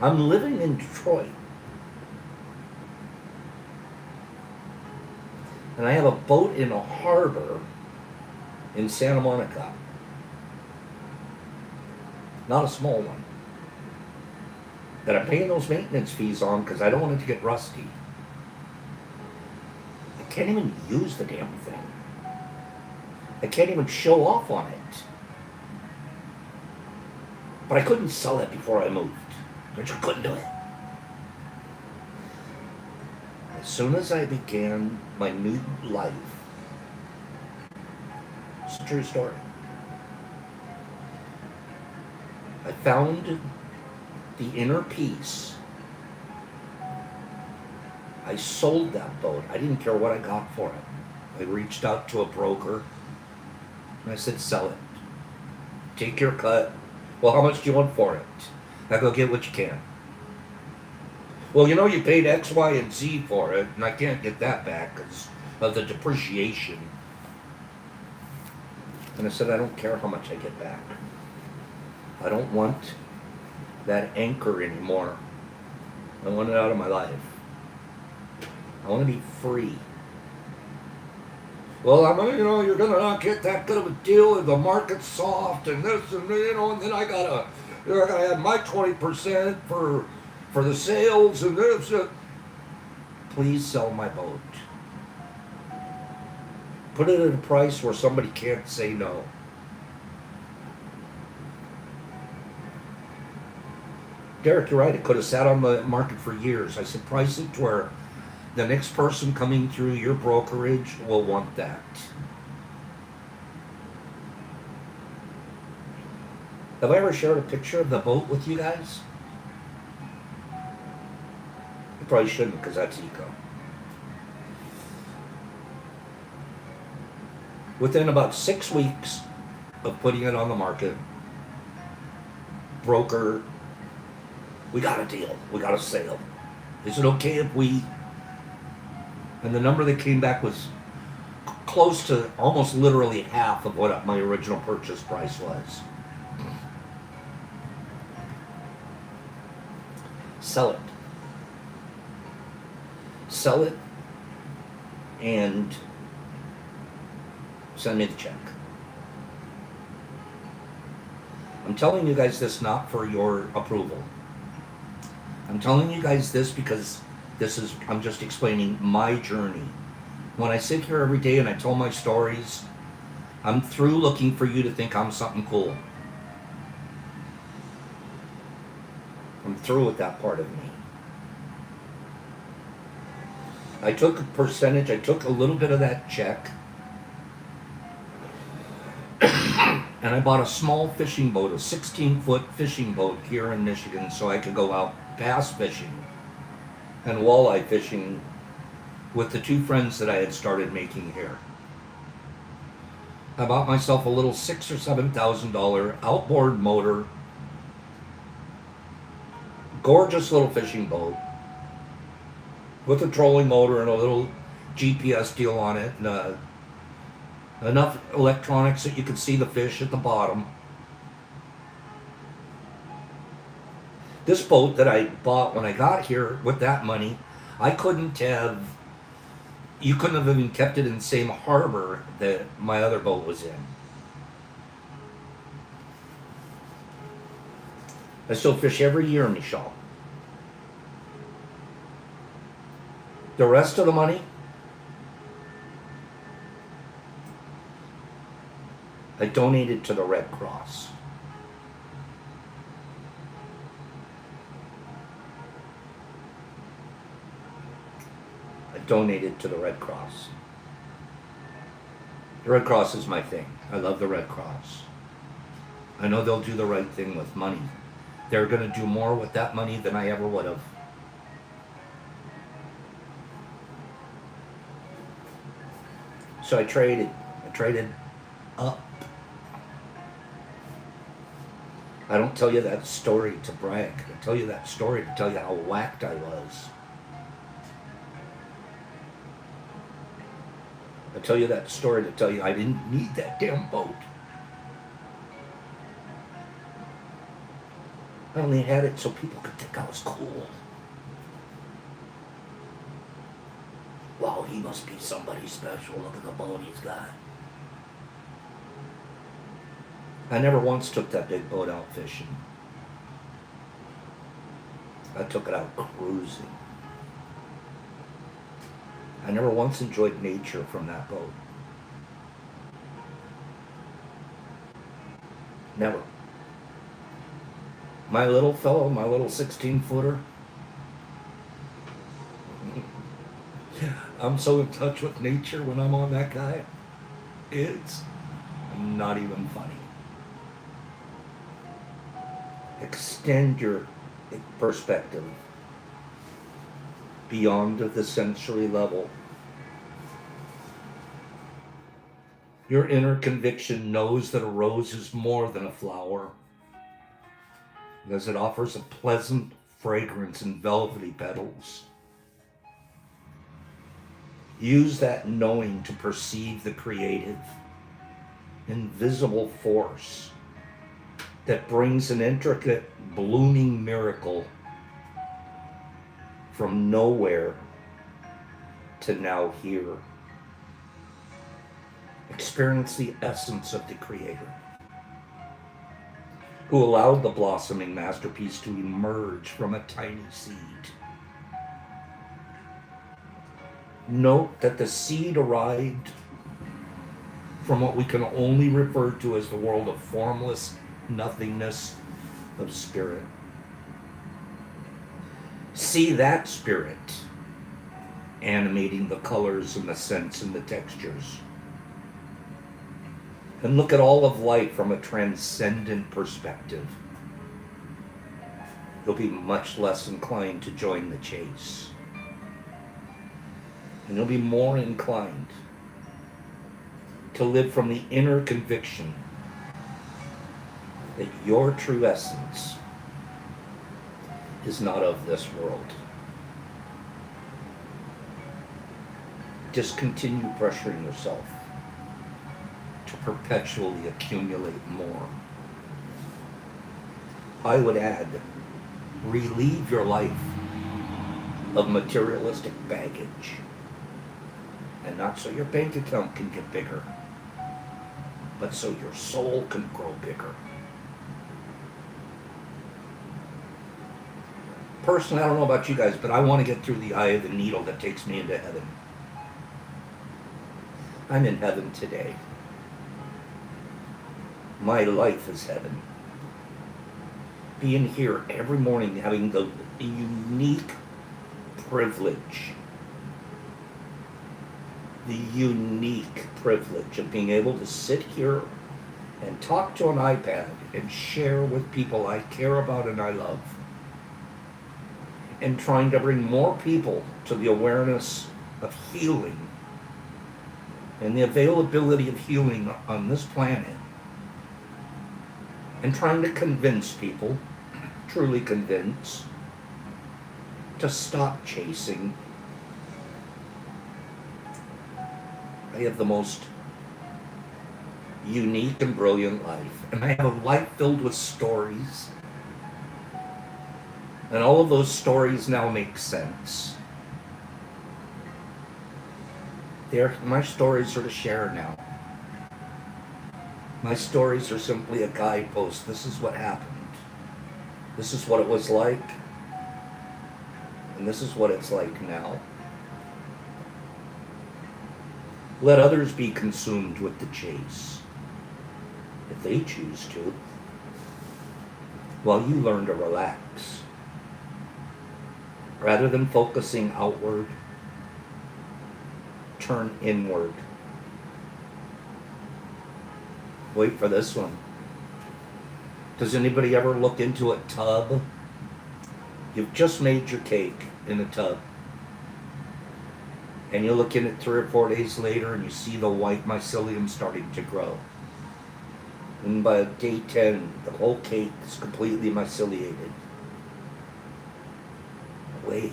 I'm living in Detroit, and I have a boat in a harbor in Santa Monica. Not a small one. That I'm paying those maintenance fees on because I don't want it to get rusty. I can't even use the damn thing. I can't even show off on it. But I couldn't sell it before I moved. I just couldn't do it. As soon as I began my new life, it's a true story, I found the inner peace. I sold that boat. I didn't care what I got for it. I reached out to a broker and I said, sell it. Take your cut. Well, how much do you want for it? I go, get what you can. Well, you paid X, Y, and Z for it, and I can't get that back because of the depreciation. And I said, I don't care how much I get back. I don't want that anchor anymore. I want it out of my life. I want to be free. Well, you're going to not get that good of a deal if the market's soft and this and, and then I gotta have my 20% for the sales and this. Please sell my boat. Put it at a price where somebody can't say no. Derek, you're right. It could have sat on the market for years. I said, price it to where the next person coming through your brokerage will want that. Have I ever shared a picture of the boat with you guys? You probably shouldn't because that's ego. Within about 6 weeks of putting it on the market, broker, we got a deal. We got a sale. Is it okay if we... And the number that came back was close to almost literally half of what my original purchase price was. Sell it. Sell it and send me the check. I'm telling you guys this not for your approval. I'm telling you guys this because I'm just explaining my journey. When I sit here every day and I tell my stories, I'm through looking for you to think I'm something cool. I'm through with that part of me. I took a percentage, I took a little bit of that check, and I bought a small fishing boat, a 16-foot fishing boat here in Michigan, so I could go out bass fishing and walleye fishing with the two friends that I had started making here. I bought myself a little $6,000 or $7,000 outboard motor, gorgeous little fishing boat with a trolling motor and a little GPS deal on it, and enough electronics that you could see the fish at the bottom. This boat that I bought when I got here with that money, you couldn't have even kept it in the same harbor that my other boat was in. I still fish every year, Michelle. The rest of the money, I donated to the Red Cross. I donated to the Red Cross. The Red Cross is my thing. I love the Red Cross. I know they'll do the right thing with money. They're going to do more with that money than I ever would have. So I traded up. I don't tell you that story to brag. I tell you that story to tell you how whacked I was. I tell you that story to tell you I didn't need that damn boat. I only had it so people could think I was cool. Wow, he must be somebody special. Look at the boat he's got. I never once took that big boat out fishing. I took it out cruising. I never once enjoyed nature from that boat. Never. My little fellow, my little 16-footer, I'm so in touch with nature when I'm on that guy. It's not even funny. Extend your perspective beyond the sensory level. Your inner conviction knows that a rose is more than a flower, as it offers a pleasant fragrance and velvety petals. Use that knowing to perceive the creative, invisible force that brings an intricate, blooming miracle from nowhere to now here. Experience the essence of the Creator, who allowed the blossoming masterpiece to emerge from a tiny seed. Note that the seed arrived from what we can only refer to as the world of formless nothingness of spirit. See that spirit animating the colors and the scents and the textures. And look at all of life from a transcendent perspective. You'll be much less inclined to join the chase. And you'll be more inclined to live from the inner conviction that your true essence is not of this world. Just continue pressuring yourself. to perpetually accumulate more. I would add, relieve your life of materialistic baggage. And not so your bank account can get bigger, but so your soul can grow bigger. Personally, I don't know about you guys, but I want to get through the eye of the needle that takes me into heaven. I'm in heaven today. My life is heaven. Being here every morning, having the unique privilege of being able to sit here and talk to an iPad and share with people I care about and I love, and trying to bring more people to the awareness of healing and the availability of healing on this planet, and trying to convince people, truly convince, to stop chasing. I have the most unique and brilliant life, and I have a life filled with stories, and all of those stories now make sense. My stories are to share now. My stories are simply a guidepost. This is what happened. This is what it was like, and this is what it's like now. Let others be consumed with the chase, if they choose to, while you learn to relax. Rather than focusing outward, turn inward. Wait for this one. Does anybody ever look into a tub? You've just made your cake in a tub, and you look in it 3 or 4 days later and you see the white mycelium starting to grow. And by day 10, the whole cake is completely myceliated. Wait,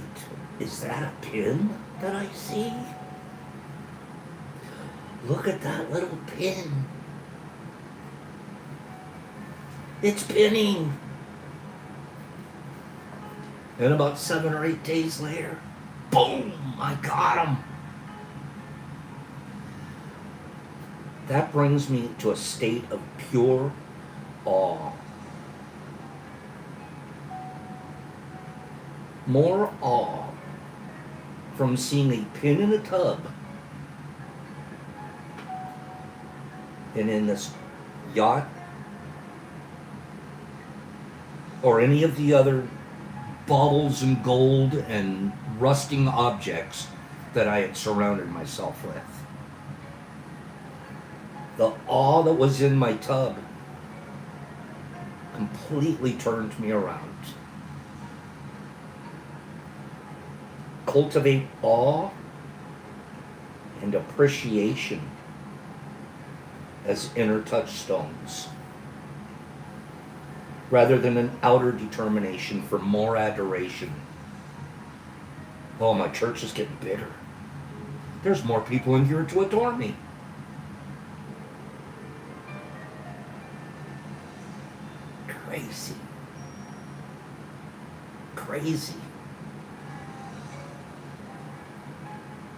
is that a pin that I see? Look at that little pin. It's pinning. And about 7 or 8 days later, boom, I got him. That brings me to a state of pure awe. More awe from seeing a pin in a tub than in this yacht or any of the other baubles and gold and rusting objects that I had surrounded myself with. The awe that was in my tub completely turned me around. Cultivate awe and appreciation as inner touchstones, rather than an outer determination for more adoration. Oh, my church is getting bigger. There's more people in here to adore me. Crazy. Crazy.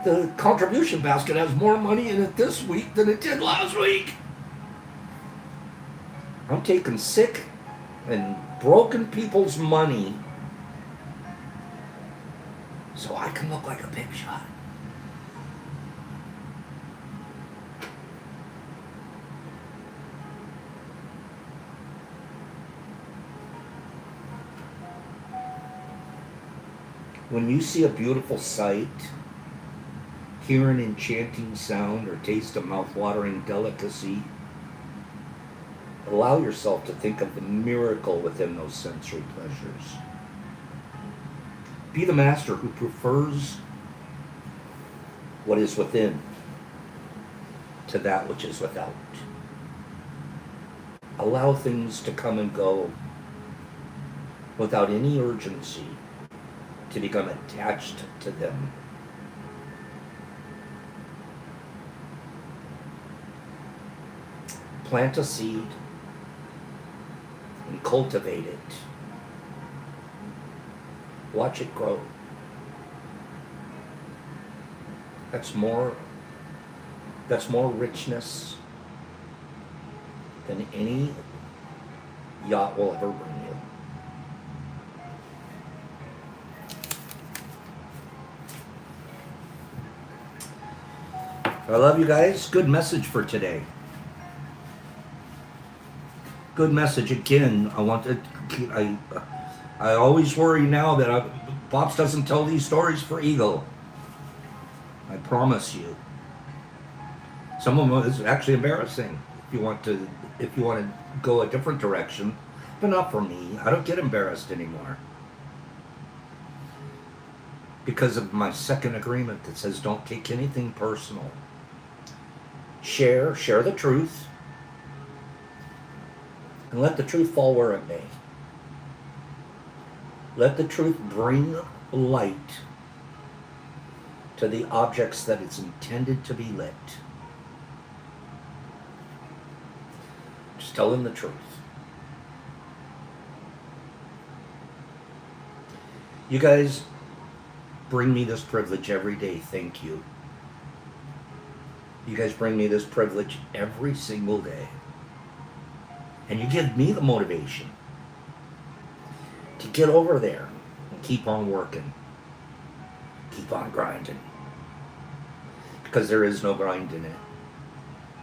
The contribution basket has more money in it this week than it did last week. I'm taking sick and broken people's money so I can look like a big shot. When you see a beautiful sight, hear an enchanting sound, or taste a mouth-watering delicacy, allow yourself to think of the miracle within those sensory pleasures. Be the master who prefers what is within to that which is without. Allow things to come and go without any urgency to become attached to them. Plant a seed and cultivate it. Watch it grow. That's more richness than any yacht will ever bring you. I love you guys. Good message for today. Good message again. I always worry now that Pops doesn't tell these stories for ego. I promise you. Some of them is actually embarrassing if you want to go a different direction, but not for me. I don't get embarrassed anymore because of my second agreement that says don't take anything personal. Share the truth, and let the truth fall where it may. Let the truth bring light to the objects that it's intended to be lit. Just tell them the truth. You guys bring me this privilege every day. Thank you. You guys bring me this privilege every single day. And you give me the motivation to get over there and keep on working. Keep on grinding. Because there is no grind in it.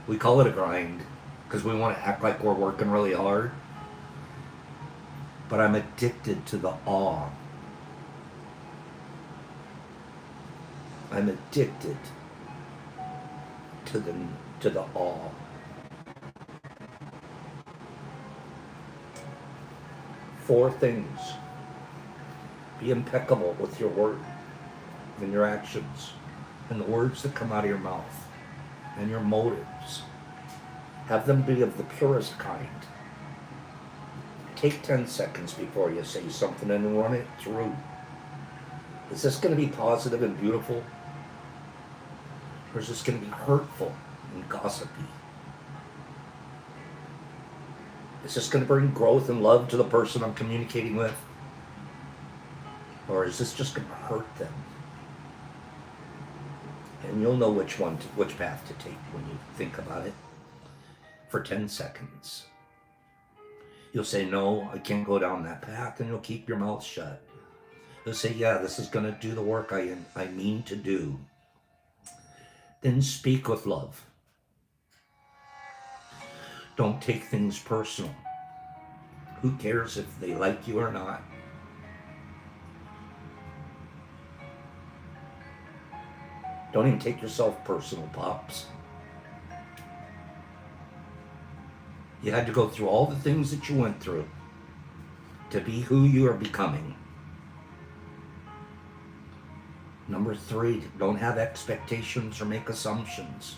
We call it a grind because we want to act like we're working really hard. But I'm addicted to the awe. I'm addicted to the awe. Four things. Be impeccable with your word and your actions and the words that come out of your mouth and your motives. Have them be of the purest kind. Take 10 seconds before you say something and run it through. Is this going to be positive and beautiful? Or is this going to be hurtful and gossipy? Is this going to bring growth and love to the person I'm communicating with? Or is this just going to hurt them? And you'll know which path to take when you think about it. For 10 seconds. You'll say, no, I can't go down that path, and you'll keep your mouth shut. You'll say, yeah, this is going to do the work I mean to do. Then speak with love. Don't take things personal. Who cares if they like you or not? Don't even take yourself personal, Pops. You had to go through all the things that you went through to be who you are becoming. Number 3, don't have expectations or make assumptions.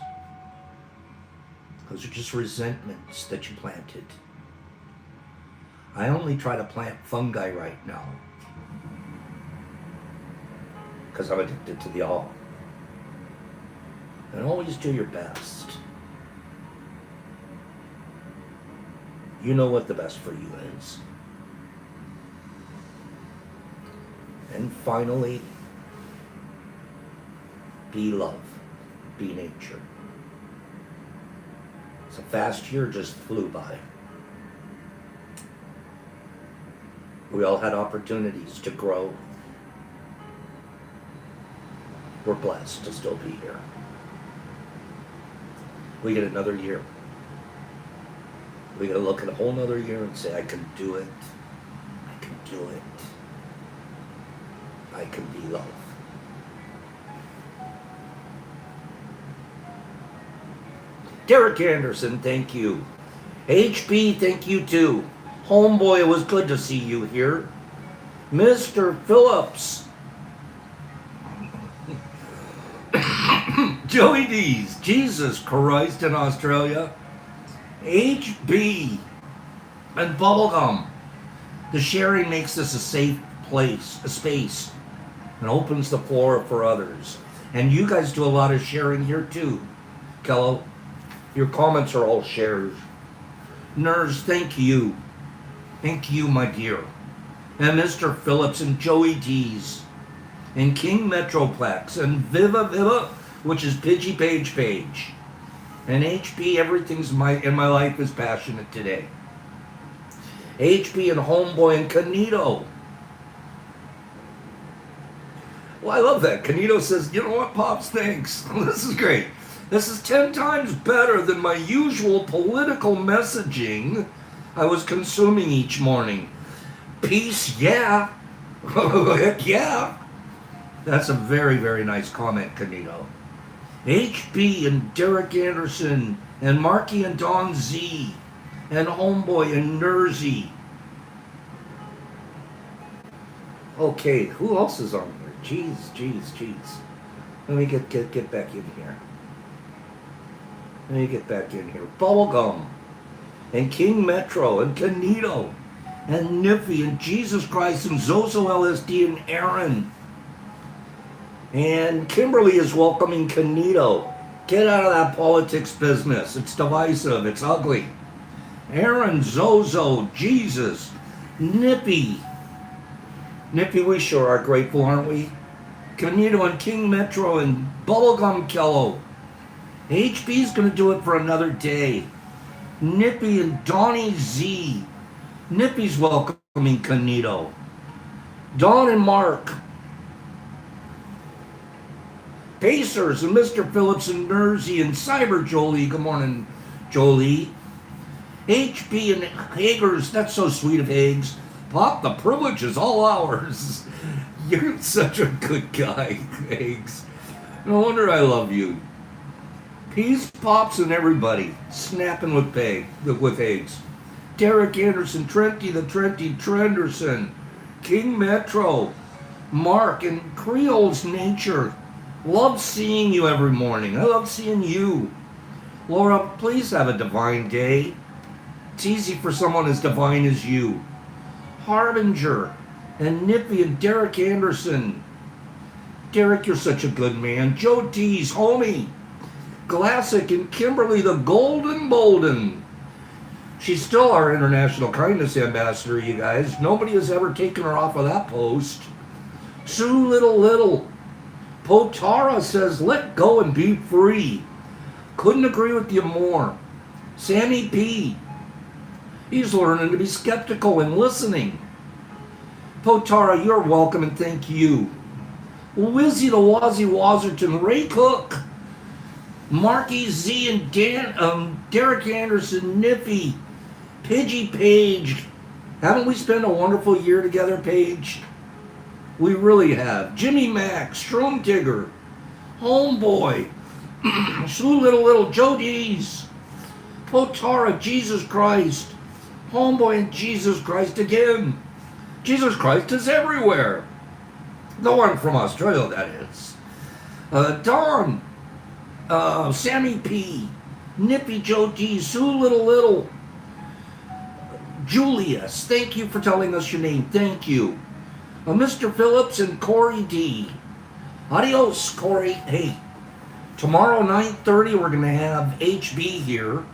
Those are just resentments that you planted. I only try to plant fungi right now because I'm addicted to the awe. And always do your best. You know what the best for you is. And finally, be love. Be nature. So fast year just flew by. We all had opportunities to grow. We're blessed to still be here. We get another year. We gotta look at a whole nother year and say, I can do it. I can do it. I can be love. Derek Anderson, thank you. HB, thank you too. Homeboy, it was good to see you here. Mr. Phillips. Joey D's, Jesus Christ in Australia. HB and Bubblegum. The sharing makes this a safe place, a space, and opens the floor for others. And you guys do a lot of sharing here too. Kello, your comments are all shares. Nurse, thank you. Thank you, my dear. And Mr. Phillips and Joey D's and King Metroplex and Viva, which is Pidgey Page. And HB, everything's in my life is passionate today. HB and Homeboy and Canito. Well, I love that. Canito says, you know what, Pops, thanks. This is great. This is 10 times better than my usual political messaging I was consuming each morning. Peace, yeah. Heck yeah. That's a very, very nice comment, Canito. HB and Derek Anderson and Marky and Don Z and Homeboy and Nersey. Okay, who else is on here? Jeez. Let me get back in here. Bubblegum and King Metro and Canito and Niffy and Jesus Christ and Zozo LSD and Aaron. And Kimberly is welcoming Canito. Get out of that politics business. It's divisive. It's ugly. Aaron, Zozo, Jesus, Nippy. Nippy, we sure are grateful, aren't we? Canito and King Metro and Bubblegum Kello. HB's going to do it for another day. Nippy and Donnie Z. Nippy's welcoming Canito. Don and Mark. Pacers and Mr. Phillips and Nersey and Cyber Jolie. Good morning, Jolie. HB and Hagers. That's so sweet of Hags. Pop, the privilege is all ours. You're such a good guy, Hags. No wonder I love you. Peace, Pops, and everybody. Snapping with Hags. Derek Anderson, Trenty the Trenderson. King Metro. Mark and Creole's Nature. Love seeing you every morning. I love seeing you. Laura, please have a divine day. It's easy for someone as divine as you. Harbinger and Nippy and Derek Anderson. Derek, you're such a good man. Joe D's, homie. Classic and Kimberly the Golden Bolden. She's still our International Kindness Ambassador, you guys. Nobody has ever taken her off of that post. Sue Little. Potara says, let go and be free. Couldn't agree with you more. Sammy P. He's learning to be skeptical and listening. Potara, you're welcome and thank you. Wizzy the Wazzy Wazerton, Ray Cook, Marky Z and Derek Anderson, Niffy, Pidgey Page. Haven't we spent a wonderful year together, Paige? We really have. Jimmy Max, Shroom Digger, Homeboy, Sue Little, Joe D's, Potara, Jesus Christ, Homeboy and Jesus Christ again. Jesus Christ is everywhere. The one from Australia, that is. Don, Sammy P, Nippy Joe D, Sue Little, Julius, thank you for telling us your name. Thank you. Mr. Phillips and Corey D. Adios, Corey. Hey, tomorrow 9:30 we're going to have HB here.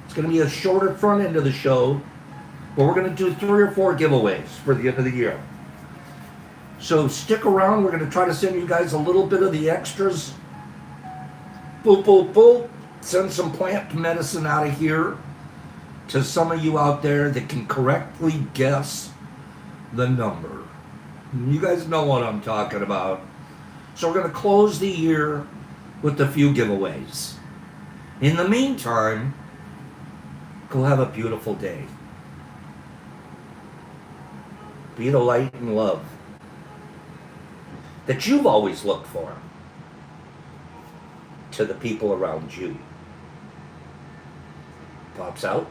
It's going to be a shorter front end of the show, but we're going to do 3 or 4 giveaways for the end of the year. So stick around. We're going to try to send you guys a little bit of the extras. Boop. Send some plant medicine out of here to some of you out there that can correctly guess the number. You guys know what I'm talking about. So we're going to close the year with a few giveaways. In the meantime, go have a beautiful day. Be the light and love that you've always looked for to the people around you. Pops out.